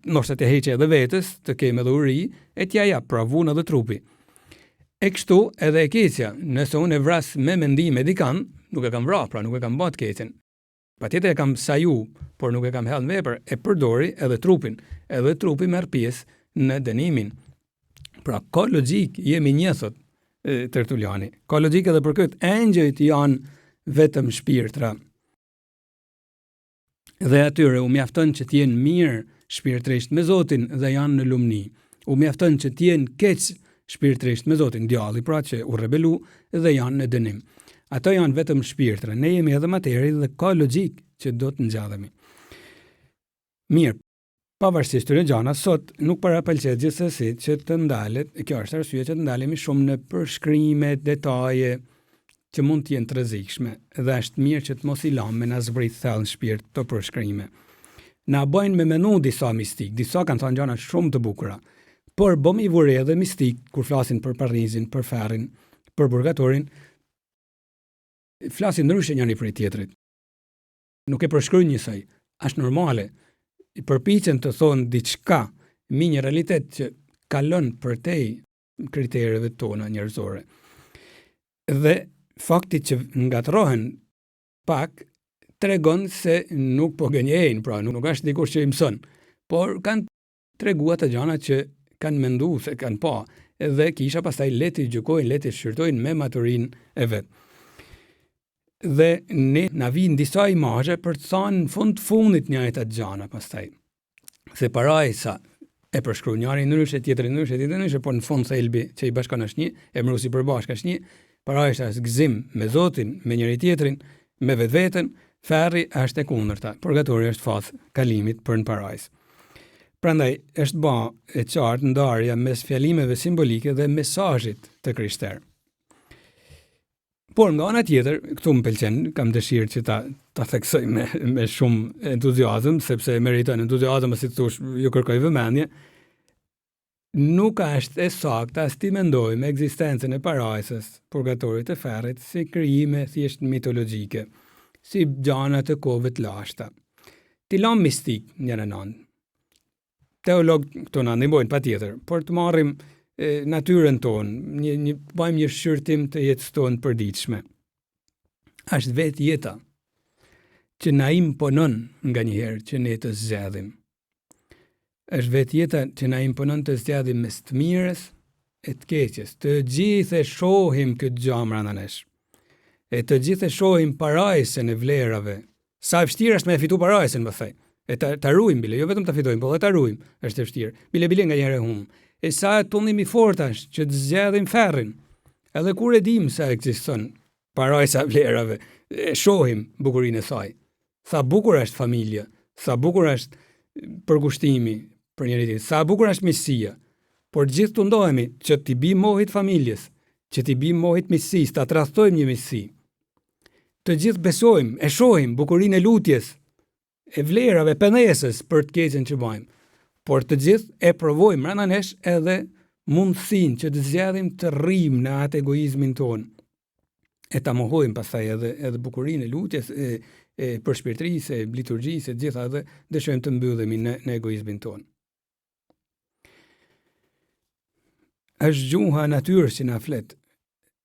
ndoshta të heqë edhe vetes, të kem edhe uri, e t'ja jap pra vunë edhe trupi. E kështu edhe e keqja, nëse unë e vras me mendim e dikan, nuk e kam vrarë, pra nuk e kam bërë të keqen. Patjetër e kam saju, por nuk e kam hedhur në vepër, e përdori edhe trupin. Edhe trupi merr pjesë në dënimin. Pra ka logjik, jemi një thot Tertuliani. Ka logjik edhe për këtë, engjëjt janë vetëm shpirtra. Dhe atyre u mjafton që t'jenë mirë shpirtërisht me Zotin dhe janë në lumni. U mjafton që t'jenë keq shpirtërisht me Zotin, djalli pra që u rebelu dhe janë në dënim. Ato janë vetëm shpirtra, ne jemi edhe materi dhe ka logjik që do të ngjallemi. Mirë, pavarësisht këtyre gjana, sot nuk parapëlqet gjithsesi që të ndalet, kjo është arsye që të ndalemi shumë në përshkrime, detaje që mund të jenë të rrezikshme, dhe është mirë që të mos i lamë me na zbrit thellë në shpirt të përshkrime. Na bojnë me menu disa mistik, disa kanë thënë gjana shumë të bukura, por bëm i vure edhe mistik kur flasin për Parizin, për ferrin, për purgatorin, flasin ndryshe njëri prej tjetrit. Nuk e përshkruajnë njësoj, është normale. I përpiqen të thonë diçka me një realitet që kalon përtej kritereve tona njerëzore. Dhe fakti që ngatrohen pak tregon se nuk po gënjejnë, pra nuk është dikush që i mëson, por kanë treguar të gjana që kanë menduar se kanë pa, dhe kisha pastaj le të gjykojnë, le të shqyrtojnë me maturinë e vet. Dhe ne na vijnë disa imazhe për të thënë në fundit njëjtat gjana pastaj. Se parajsa e përshkruan njëri ndryshe, tjetri ndryshe, por në fund thelbi që i bashkon është një, emëruesi përbashkë është një, parajsa është gëzim me Zotin, me njëri tjetrin, me vetveten, ferri është e kundërta, purgatori është fath kalimit për në parajsë. Prandaj është ba e qartë ndarja mes fjalimeve simbolike dhe mesazhit të Krishterë. Por nga ana tjetër, këtu më pëlqen, kam dëshirë që ta theksoj me shumë entuziazëm, sepse meriton entuziazëm, si të thosh, ju kërkoj vëmendje. Nuk është e saktë as ti mendoj me ekzistencën e parajsës, purgatorit të ferrit, si krijime thjesht mitologjike, si gjana të kohëve të lashta. Ti lam mistik njëra anë. Teolog këtu na ndihmojnë patjetër, por të marrim natyrën tonë, bëjmë një shqyrtim të jetës tonë përditshme. Është vetë jeta që na imponon nga njëherë që ne të zgjedhim. Është vetë jeta që na imponon të zgjedhim mes të mirës e të keqes. Të gjithë e shohim këtë gjë brenda nesh. E të gjithë e shohim parajsën e vlerave. Sa e vështirë është me fitu parajsën, më thej. E ta ruajmë bile, jo vetëm ta fitojmë, por edhe ta ruajmë, është e vështirë. Bile nga njëherë humb. E sa e tullimi fortash që të zgjedhim ferrin. Edhe kur e dim se ekziston parajsa vlerave, e shohim bukurinë e saj. Sa bukur është familja, sa bukur është përkushtimi për njëri tjetrin, sa bukur është miqësia. Por gjithë të ndohemi që t'i bim mohit familjes, që t'i bim mohit miqësisë, ta tradhtojmë një miqësi. Të gjithë besojmë, e shohim bukurinë e lutjes, e vlerave, penesës për të keqen që bëjmë. Por të gjithë e provojmë brenda nesh edhe mundësinë që të zgjedhim të rrim në atë egoizmin tonë. E ta mohojmë pastaj edhe bukurinë e lutjes, e përshpirtërisë, e liturgjisë, e gjitha, dhe dëshojmë të mbyllemi në egoizmin tonë. Është gjuha natyrës që na flet.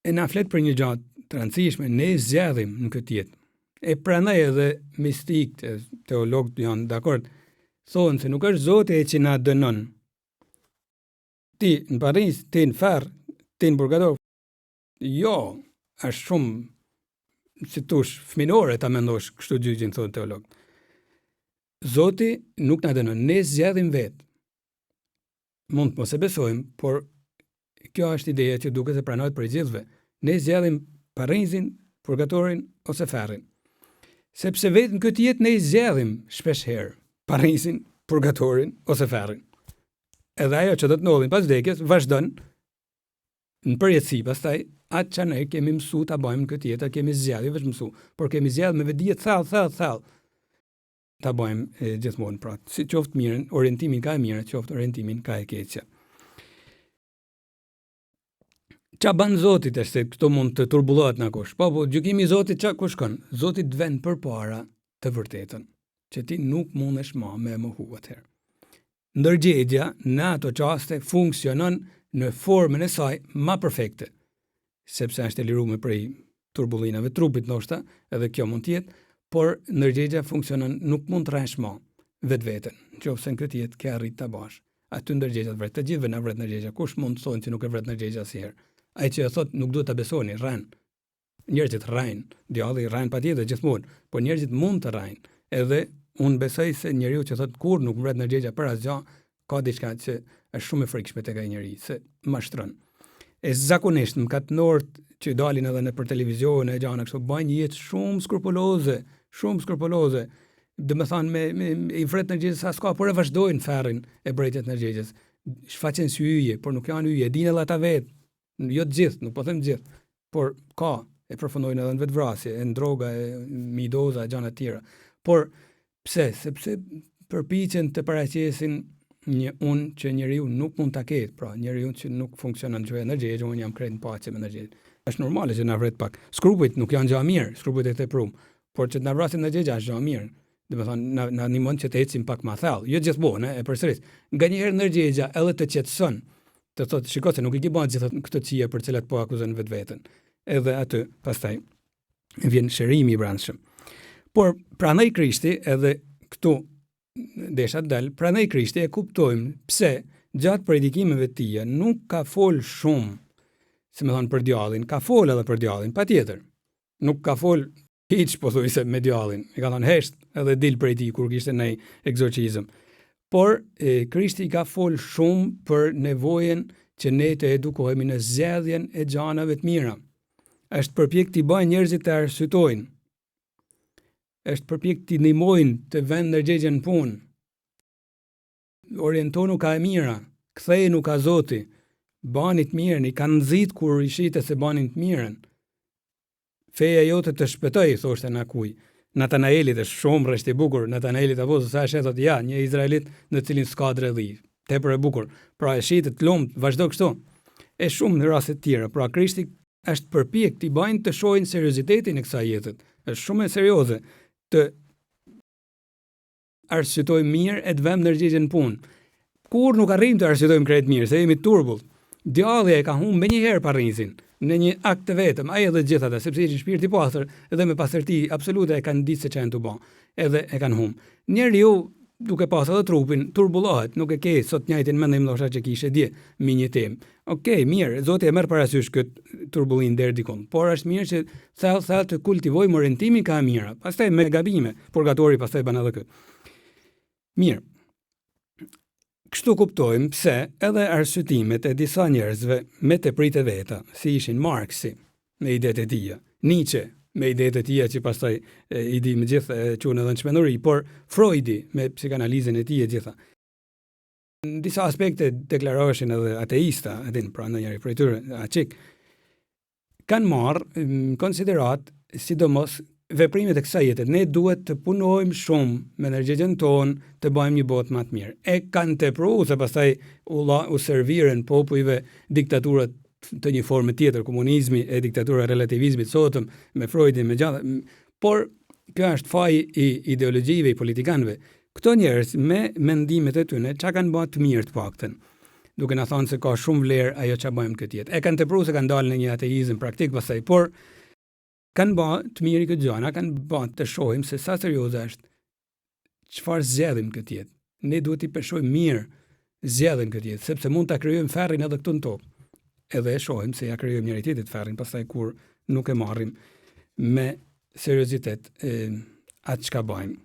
E na flet për një gjë të rëndësishme, ne zgjedhim në këtë jetë. E prandaj edhe mistikë, teologët janë dakord, thonë se nuk është Zoti që na dënon. Ti në Paris, ti në ferr, ti në purgator. Jo, është shumë, si tush, fëminore ta mendosh kështu gjyqin, thonë teologët. Zoti nuk na dënon, ne zgjedhim vetë. Mund të mos e besojmë, por kjo është ideja që duket se pranohet për gjithëve. Ne zgjedhim Parizin, purgatorin ose ferrin. Sepse vetë në këtë jetë ne zgjedhim shpesh herë Parizin, purgatorin ose ferrin. Edhe ajo që do të ndodhin pas vdekjes vazhdon në përjetësi, pastaj atë që ne kemi mësu ta bëjmë në këtë jetë, kemi zgjedhur vetë mësu, por kemi zgjedhur me vetdije thellë ta bëjmë gjithmonë, pra, si qoftë mirën, orientimin ka e mirë, qoftë orientimin ka e keqja. Qa ban Zotit është se këto mund të turbullohet në kush. Po, gjykimi i Zotit qa ku shkon? Zotit vend përpara të vërtetën, që ti nuk mundesh ma me mohu atëherë. Ndërgjegja në ato qaste funksionon në formën e saj ma perfekte, sepse është e liruar prej turbullinave trupit ndoshta, edhe kjo mund të jetë, por ndërgjegja funksionon, nuk mund të rresh ma vetveten, nëse në këtë jetë ke arrit ta bash. Aty ndërgjegja vret, të gjithëve na vret ndërgjegja. Kush mund të thonë që nuk e vret ndërgjegja asnjëherë? Ai që e thot nuk duhet ta besoni, rran. Njerëzit rrajnë, djalli rran patjetër gjithmonë, por njerëzit mund të rrajnë. Edhe unë besoj se njeriu që thot kur nuk vret ndërgjegja për asgjë, ka diçka që është shumë e frikshme tek ai njeriu, se mashtron. e zakonisht në katënort që dalin edhe në për televizion e gjana kështu bajnë jetë shumë skrupuloze. Dhe me thanë me i fret energjisë sa s'ka, por e vazhdojnë ferrin e brejtjet energjisë. Shfaqen si yje, por nuk janë yje, dinë edhe ata vetë, jo të gjithë, nuk po them të gjithë, por ka, e përfundojnë edhe në vetvrasje, e në droga, e midoza, e gjana tjera. Por pse? Sepse përpiqen të paraqesin një unë që njeriu nuk mund ta ketë, pra njeriu që nuk funksionon që energji, që unë jam krejt në paqe me energji. Është normale që na vret pak. Skrupujt nuk janë gjë mirë, skrupujt e teprum, por që të na vrasin energji është gjë mirë. Dhe me thonë, na animon që të ecim pak ma thellë, jo gjithmonë, e përsëris. Nga njëherë energjia edhe të qetëson, të thotë, shiko se nuk i ke bën gjithë këto çije për cilat po akuzon vetveten. Edhe aty, pastaj vjen shërimi i brendshëm. Por pranoj Krishti edhe këtu desha dal, pranoj Krishti e kuptojmë pse gjatë predikimeve të tij nuk ka fol shumë, si më thonë për djallin, ka fol edhe për djallin, patjetër. Nuk ka fol hiç po thuaj se me djallin. E ka thënë hesht edhe dil prej tij kur kishte në egzorcizëm. Por Krishti ka fol shumë për nevojën që ne të edukohemi në zgjedhjen e gjanave të mira. Është përpjek t'i bëjë njerëzit të arsytojnë. Është përpjek t'i ndihmojnë të vënë ndërgjegjen në punë. Orientonu ka e mira, kthehenu ka Zoti. Bani të mirën, i kanë nxit kur i shitet se banin të mirën. Feja jote të shpëtoj, thoshte në akuj. Natanaelit është shumë rresht i bukur. Natanaelit apo sa e thot ja, një izraelit në cilin s'ka dredhi. Tepër e bukur. Pra e shitet lumt, vazhdo kështu. E shumë në raste të tjera. Pra Krishti është përpjek t'i bajnë të shohin seriozitetin e kësaj jete. Është shumë e serioze të arsytojmë mirë e të vëmë ndërgjegjen në punë. Kur nuk arrijmë të arsytojmë krejt mirë, se jemi turbull. Djalli e ka humbë me njëherë parrinjsin në një akt të vetëm, ai edhe gjithë ata, sepse ishin shpirti i pastër dhe me pastërti absolute e kanë ditë se çfarë të bëjnë, edhe e kanë humbë. Njeriu duke pasur edhe trupin, turbullohet, nuk e ke sot njëjtin mendim ndoshta që kishe dje me një temë. Okej, mirë, Zoti e merr parasysh këtë turbullim deri dikon, por është mirë që thellë të kultivojmë orientimin ka e mira, pastaj me gabime, purgatori pastaj bën edhe këtë. Mirë. Kështu kuptojmë pse edhe arsyetimet e disa njerëzve me tepritë veta, si ishin Marksi me idetë e tija, Nietzsche me idetë e tija që pastaj i di me gjithë quhen edhe në çmenuri, por Freudi me psikanalizën e tij e gjitha. Në disa aspekte deklaroheshin edhe ateista, edhin pra ndonjëri prej tyre, aqik, kanë marrë në konsiderat sidomos veprimet e kësaj jete. Ne duhet të punojmë shumë me energjen tonë të bëjmë një botë më të mirë. E kanë tepruar se pastaj u serviren popujve diktaturat të një forme tjetër, komunizmi e diktatura e relativizmit sotëm me Freudin me gjalla. Por kjo është faji i ideologjive i politikanëve. Këto njerëz me mendimet e tyre çka kanë bërë të mirë të paktën. Duke na thënë se ka shumë vlerë ajo çka bëjmë këtë jetë. E kanë tepruar se kanë dalë në një ateizëm praktik pastaj, por kanë bërë të mirë këtë gjëna, kanë bërë të shohim se sa serioze është çfarë zgjedhim këtë jetë. Ne duhet i peshojmë mirë zgjedhjen këtë jetë, sepse mund ta krijojmë ferrin edhe këtu në tokë. Edhe e shohim se ja krijojmë njëri tjetrit ferrin, pastaj kur nuk e marrim me seriozitet atë çka bëjmë.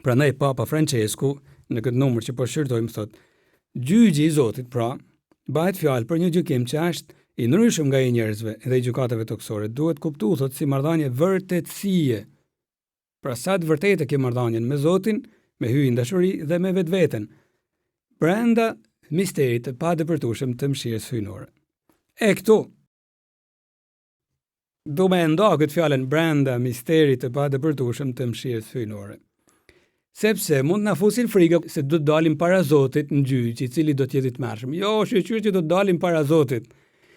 Prandaj Papa Francesku në këtë numër që po shqyrtojmë thotë, gjyqi i Zotit pra bëhet fjalë për një gjykim që është i ndryshëm nga i njerëzve dhe i gjykatave toksore, duhet kuptuar thot si marrëdhënie vërtetësie. Pra sa të vërtetë ke marrëdhënien me Zotin, me hyjin dashuri dhe me vetveten, brenda misterit të padëpërtueshëm të mëshirës hyjnore. E këtu do me nda këtë fjalën brenda misterit të padëpërtueshëm të mëshirës hyjnore. Sepse mund na fusin frikë se do të dalim para Zotit në gjyq, i cili do të jetë i tmerrshëm. Jo, shqyr që do të dalim para Zotit.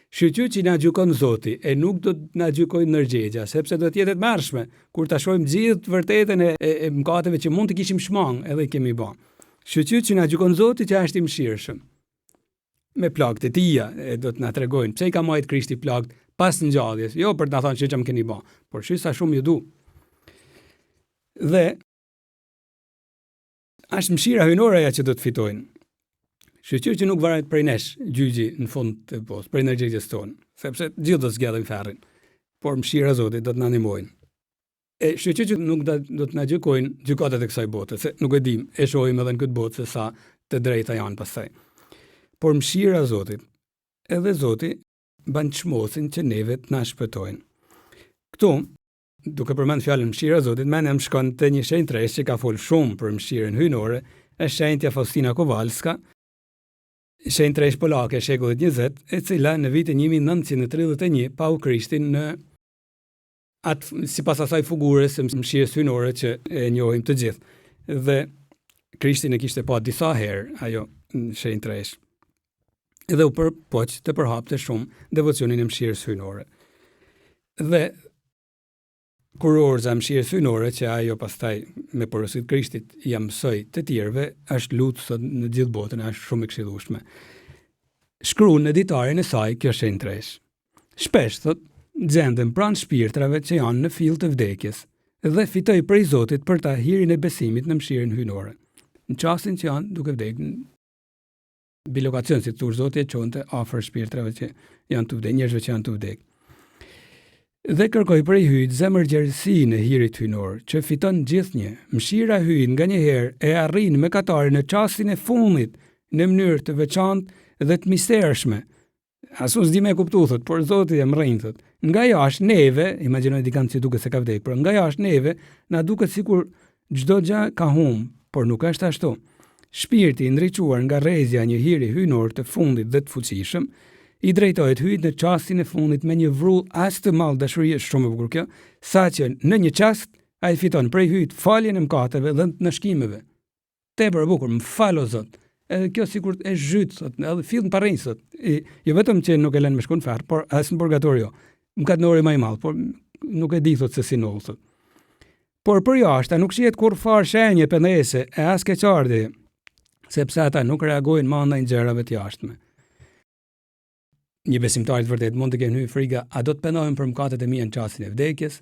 Shqyr që na gjykon Zoti e nuk do të na gjykojë ndërgjegja, sepse do të jetë e tmerrshme kur ta shohim gjithë vërtetën e mëkateve që mund të kishim shmang, edhe i kemi bën. Shqyr që na gjykon Zoti që është i mëshirshëm. Me plagët e tija do të na tregojnë pse i ka marrë Krishti plagët pas ngjalljes, jo për të na thënë ç'jam keni bën, por sa shumë ju du. Dhe është mëshira hyjnore ajo që do të fitojnë. Shqyr që nuk varet prej nesh gjyqi në fund të postë, prej energjetës tonë, sepse gjithë do të zgjedhim ferrin, por mëshira e Zotit do të na ndihmojnë. E shqyr që nuk do të na gjykojnë gjykatat e kësaj bote, se nuk e dim, e shohim edhe në këtë botë se sa të drejta janë pastaj. Por mëshira e Zotit, edhe Zoti bën çmosin që neve të na shpëtojnë. Këtu, duke përmend fjalën mëshira e Zotit, mendja më shkon te një shenjtresh që ka fol shumë për mëshirën hyjnore, është shenjtja Faustina Kowalska, shenjtresh polake e shekullit 20, e cila në vitin 1931 pa u Krishtin në sipas asaj figure së mëshirës hyjnore që e njohim të gjithë. Dhe Krishtin e kishte pa disa herë ajo shenjtresh. Dhe u përpoq të përhapte shumë devocionin e mëshirës hyjnore. Dhe kur orza mëshirës hyjnore që ajo pastaj me porosit Krishtit ja mësoi të tjerëve, është lutë sot në gjithë botën, është shumë e këshillueshme. Shkruan në ditarin e saj kjo shenjtresh. Shpesh thot, gjenden pranë shpirtrave që janë në fill të vdekjes dhe fitoj prej Zotit për ta hirin e besimit në mëshirën hyjnore. Në çastin që janë duke vdekur, bilokacion si thur Zoti e çonte afër shpirtrave që janë të vdekur, njerëzve që janë të vdekur. Dhe kërkoj prej hyjt zemërgjerësinë e hirit hyjnor, që fiton gjithnjë. Mëshira hyjt nganjëherë e arrin mëkatarin në çastin e fundit në mënyrë të veçantë dhe të mistershme. Asun s'di me kuptu, thot, por Zoti e mrrin, thot. Nga jashtë neve, imagjinoj dikant që duket se ka vdekur, por nga jashtë neve na duket sikur çdo gjë ka humb, por nuk është ashtu. Shpirti i ndriçuar nga rrezja e një hiri hyjnor të fundit dhe të fuqishëm, i drejtohet hyjt në çastin e fundit me një vrull as të madh dashurie, shumë e bukur kjo, saqë në një çast ai fiton prej hyjt faljen e mëkateve dhe të nashkimeve. Tepër e bukur, më fal o Zot. Edhe kjo sikur e zhyt sot, edhe fill në parrinj sot. Jo vetëm që nuk e lën me shkon fare, por as në purgatorio. Më ka dënori më i madh, por nuk e di thot se si nol sot. Por për jashtë nuk shihet kur fare shenje pendese e as keqardhje, sepse ata nuk reagojnë më ndaj gjërave të jashtme. Një besimtar i vërtet mund të kenë hyrë friga, a do të pendohem për mëkatet e mia në çastin e vdekjes?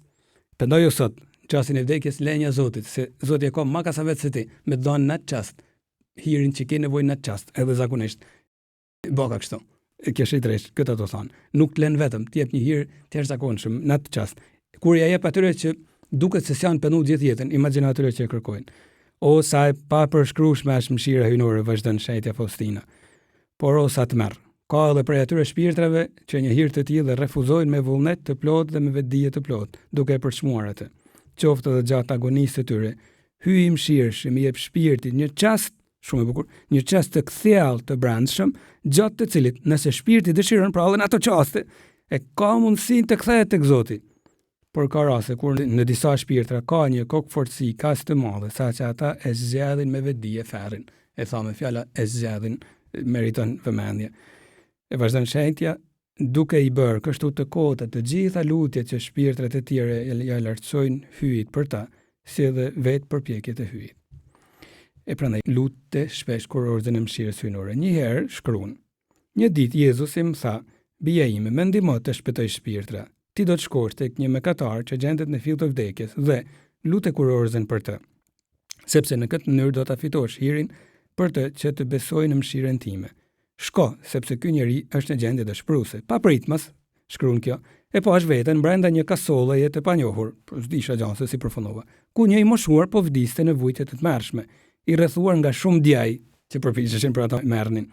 Pendoju sot, në çastin e vdekjes lenja Zotit, se Zoti e ka më ka sa vetë se ti, me dhënë në çast. Hirin që ke nevojë në çast, edhe zakonisht. Boka kështu. Kjo shenjtresh, këtë ato thonë. Nuk të lën vetëm, të jep një hir të jashtëzakonshëm në atë çast. Kur ja jep atyre që duket se s'janë penduar gjithë jetën, imagjino atyre që e kërkojnë. O sa e papërshkrueshme është mëshira hyjnore, vazhdon shenjtja Faustina. Por o sa të merr. Ka edhe prej atyre shpirtrave që një hir të tillë refuzojnë me vullnet të plotë dhe me vetdije të plotë, duke e përçmuar atë. Qoftë edhe gjatë agonisë së tyre, hyj i mëshirshëm i jep shpirtit një çast shumë e bukur, një çast të kthjellë të brendshëm, gjatë të cilit nëse shpirti dëshiron pra edhe në ato çaste, e ka mundësinë të kthehet tek Zoti. Por ka raste kur në disa shpirtra ka një kokëfortësi kaq të madhe, saqë ata e zgjedhin me vetdije ferrin. E tha me fjala e zgjedhin, meriton vëmendje. E vazhdon shenjtja, duke i bërë kështu të kota të gjitha lutjet që shpirtrat e tjere ja lartësojnë hyjit për ta, si edhe vetë përpjekjet e hyjit. E prandaj lutte shpesh kur ordën e mëshirës hyjnore. Një herë shkruan: një ditë Jezusi më tha, bija ime, më ndihmo të shpëtoj shpirtra. Ti do të shkosh tek një mëkatar që gjendet në fill të vdekjes dhe lute kurorzen për të, sepse në këtë mënyrë do ta fitosh hirin për të që të besojë në mëshirën time. Shko, sepse ky njeri është në gjendje dëshpëruese. Pa pritmas, shkruan kjo, e pash veten brenda një kasolleje të panjohur, por s'disha gjasa se si përfundova, ku një i moshuar po vdiste në vujtje të tmerrshme, i rrethuar nga shumë djaj që përpiqeshin për ata merrnin.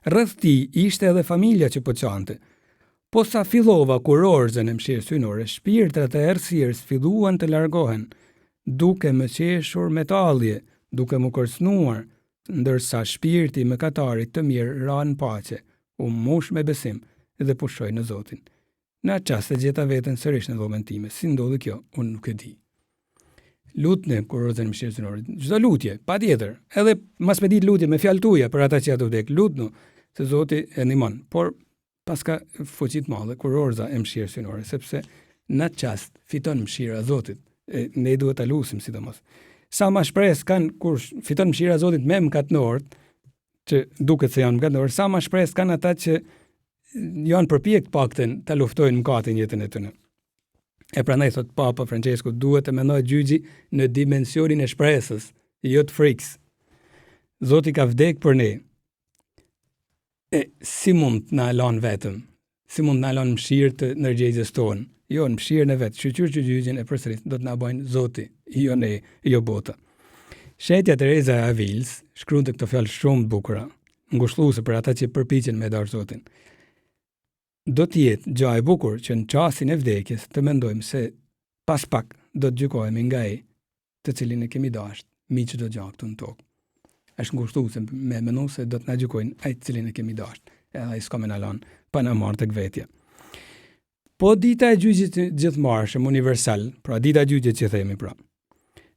Rreth tij ishte edhe familja që po çante. Po sa fillova kurorzen e mëshirës hyjnore, shpirtrat e errësirës filluan të largohen, duke më qeshur me tallje, duke më kërcënuar, ndërsa shpirti i mëkatarit të mirë ra në paqe, u mbush me besim dhe pushoi në Zotin. Në atë çast e gjeta veten sërish në dhomën time. Si ndodhi kjo, unë nuk e di. Lutni kurorzen e mëshirës hyjnore. Çdo lutje, patjetër, edhe mas me ditë lutje me fjalë tuaja për ata që janë të vdekur, lutnu se Zoti e ndihmon. Por paska fuqi të madhe kurorza e mëshirës hyjnore, sepse në atë çast fiton mëshira e Zotit. Ne duhet ta lutim sidomos. Sa ma shpresë kanë kur fiton mëshira e Zotit me mëkatënorët, që duket se janë mëkatënorë, sa ma shpresë kanë ata që janë përpjek të paktën ta luftojnë mëkatin jetën e tyre. E prandaj thot Papa Francesku, duhet të mendojë gjyqi në dimensionin e shpresës, jo të frikës. Zoti ka vdek për ne. E si mund të na lën vetëm? Si mund të na lën mëshirë të ndërgjegjës tonë? Jo, në mëshirën e vet, shqyrë që gjyqin e përsërit do të na bëjnë Zoti, jo ne, jo bota. Shetja Teresa e Avils shkruante këto fjalë shumë të bukura, ngushëlluese për ata që përpiqen me dashur Zotin. do të jetë gjë e bukur që në çastin e vdekjes të mendojmë se pas pak do të gjykohemi nga ai të cilin e kemi dashur mi çdo gjë këtu në tokë. Është ngushtuese me menu se do të na gjykojnë ai të cilin e kemi dashur. Ai s'ka më na lënë pa na marrë tek vetja. Po dita e gjyqit gjithmarrshëm universal, pra dita e gjyqit që themi pra.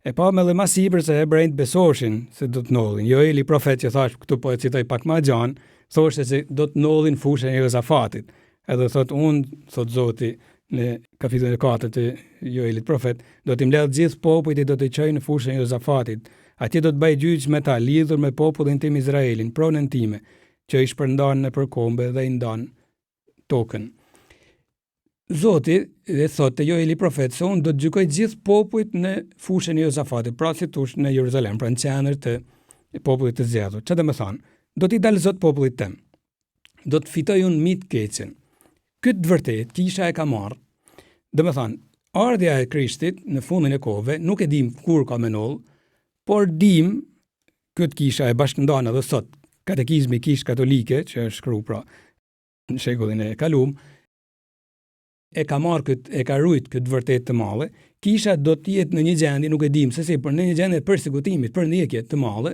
E pa me dhe masipër se hebrejt besoshin se do të nollin. Joeli profet që thash këtu po e citoj pak më gjanë, thoshte se do të nollin fushën e Jozafatit. Edhe thot Zoti në kapitullin e 4 të Joelit profet, do t'i mbledh gjithë popujt e do t'i çojë në fushën e Jozafatit. Atje do të bëj gjyq me ta lidhur me popullin tim Izraelin, pronën time, që i shpërndan nëpër kombe dhe i ndan tokën. Zoti dhe thot te Joeli profet se unë do të gjykoj gjithë popujt në fushën e Jozafatit, pra si tush në Jeruzalem, pra në qendër të popullit të zgjedhur. Çfarë do të thonë? Do t'i dal Zot popullit tim. Do të fitoj unë mit keqen. Këtë vërtet kisha e ka marrë. Do të thonë, ardhja e Krishtit në fundin e kohëve nuk e dim kur ka menoll, por dim këtë kisha e bashkëndan edhe sot katekizmi Kishë Katolike që është shkruar pra në shekullin e kaluam, e ka marrë këtë, e ka rujt këtë vërtet të madhe. Kisha do të jetë në një gjendje, nuk e dim se si, por në një gjendje përsekutimit, për ndjekje të madhe,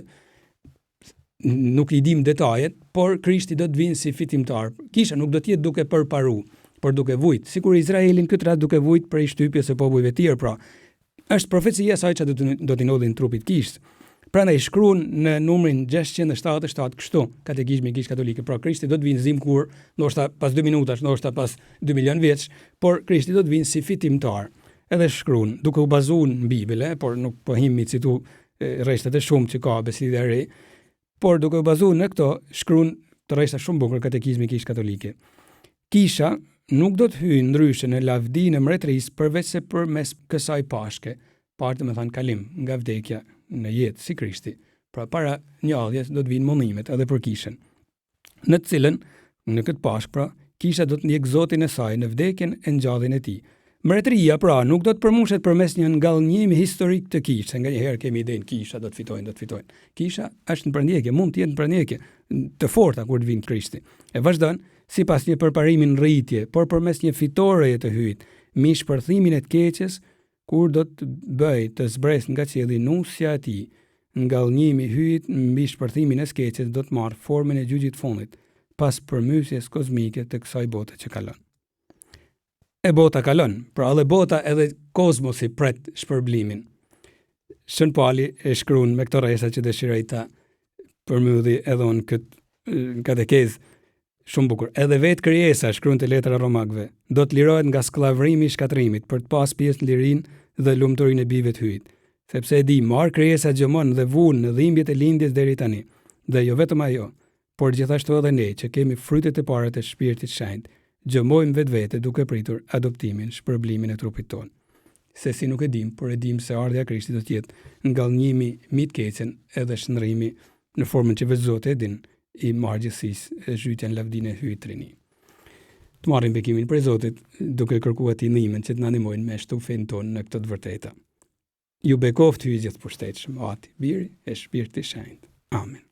nuk i dim detajet, por Krishti do të vinë si fitimtar. Kisha nuk do të jetë duke përparu, por duke vujt, sikur Izraelin këtë rast duke vujt për shtypjes së popujve tjerë, pra. Është profecia e saj që do t'i nodhin trupit Kishës. Prandaj shkruan në numrin 677 kështu, katekizmi Kishë Katolike, pra Krishti do të vinë zim kur, ndoshta pas 2 minutash, ndoshta pas 2 milion vjeç, por Krishti do të vinë si fitimtar. Edhe shkruan, duke u bazuar në Bibël, por nuk po him mi citu rreshtet e shumë që ka besimit e re, por duke u bazuar në këto, shkruan të rreshta shumë bukur katekizmi Kishë Katolike. Kisha nuk do të hyjë ndryshe në lavdinë e mbretërisë përveç se përmes kësaj pashke, partë me thënë kalim nga vdekja në jetë si Krishti. Pra para ngjalljes do të vinë mundimet edhe për Kishën, në të cilën në këtë pashkë pra Kisha do të ndjek Zotin e saj në vdekjen e ngjalljen e tij. Mbretëria pra nuk do të përmushet përmes një ngallënjimi historik të Kishës. Nganjëherë kemi idenë Kisha do të fitojnë. Kisha është në përndjekje, mund të jetë në përndjekje të forta kur të vinë Krishti. E vazhdon sipas një përparimi në rritje, por përmes një fitoreje të hyjt, mi shpërthimin e të keqes, kur do të bëj të zbres nga qielli nusja e tij. Ngallënjimi hyjt mbi shpërthimin e skeqes do të marrë formën e gjyqit fundit, pas përmysjes kozmike të kësaj bote që kalon. E bota kalon, pra edhe bota edhe kozmosi pret shpërblimin. Shën Pali e shkruan me këto rresa që dëshiroj ta përmydhi edhe unë këtë katekez shumë bukur. Edhe vetë krijesa, shkruan te letra Romakëve, do të lirohet nga skllavërimi i shkatrimit për të pas pjesë në lirinë dhe lumturinë e bijve të hyjt. Sepse e di, marr krijesa gjëmon dhe vun në dhimbjet e lindjes deri tani. Dhe jo vetëm ajo, por gjithashtu edhe ne që kemi frytet e para të Shpirtit Shenjtë, gjëmojmë vetvete duke pritur adoptimin, shpërblimin e trupit tonë. Se si nuk e dim, por e dim se ardhja e Krishtit do të jetë ngallënjimi mbi të keqen edhe shndrrimi në formën që vetë Zoti e din i marrëgjithësisë e zhytjen lavdinë e hyjt rini. Të marrim bekimin prej Zotit duke kërkuar atij ndihmën që të na ndihmojnë me shtufin tonë në këtë të vërteta. Ju bekoft hyj gjithë pushtetshëm, Ati, Biri e Shpirti Shenjtë. Amen.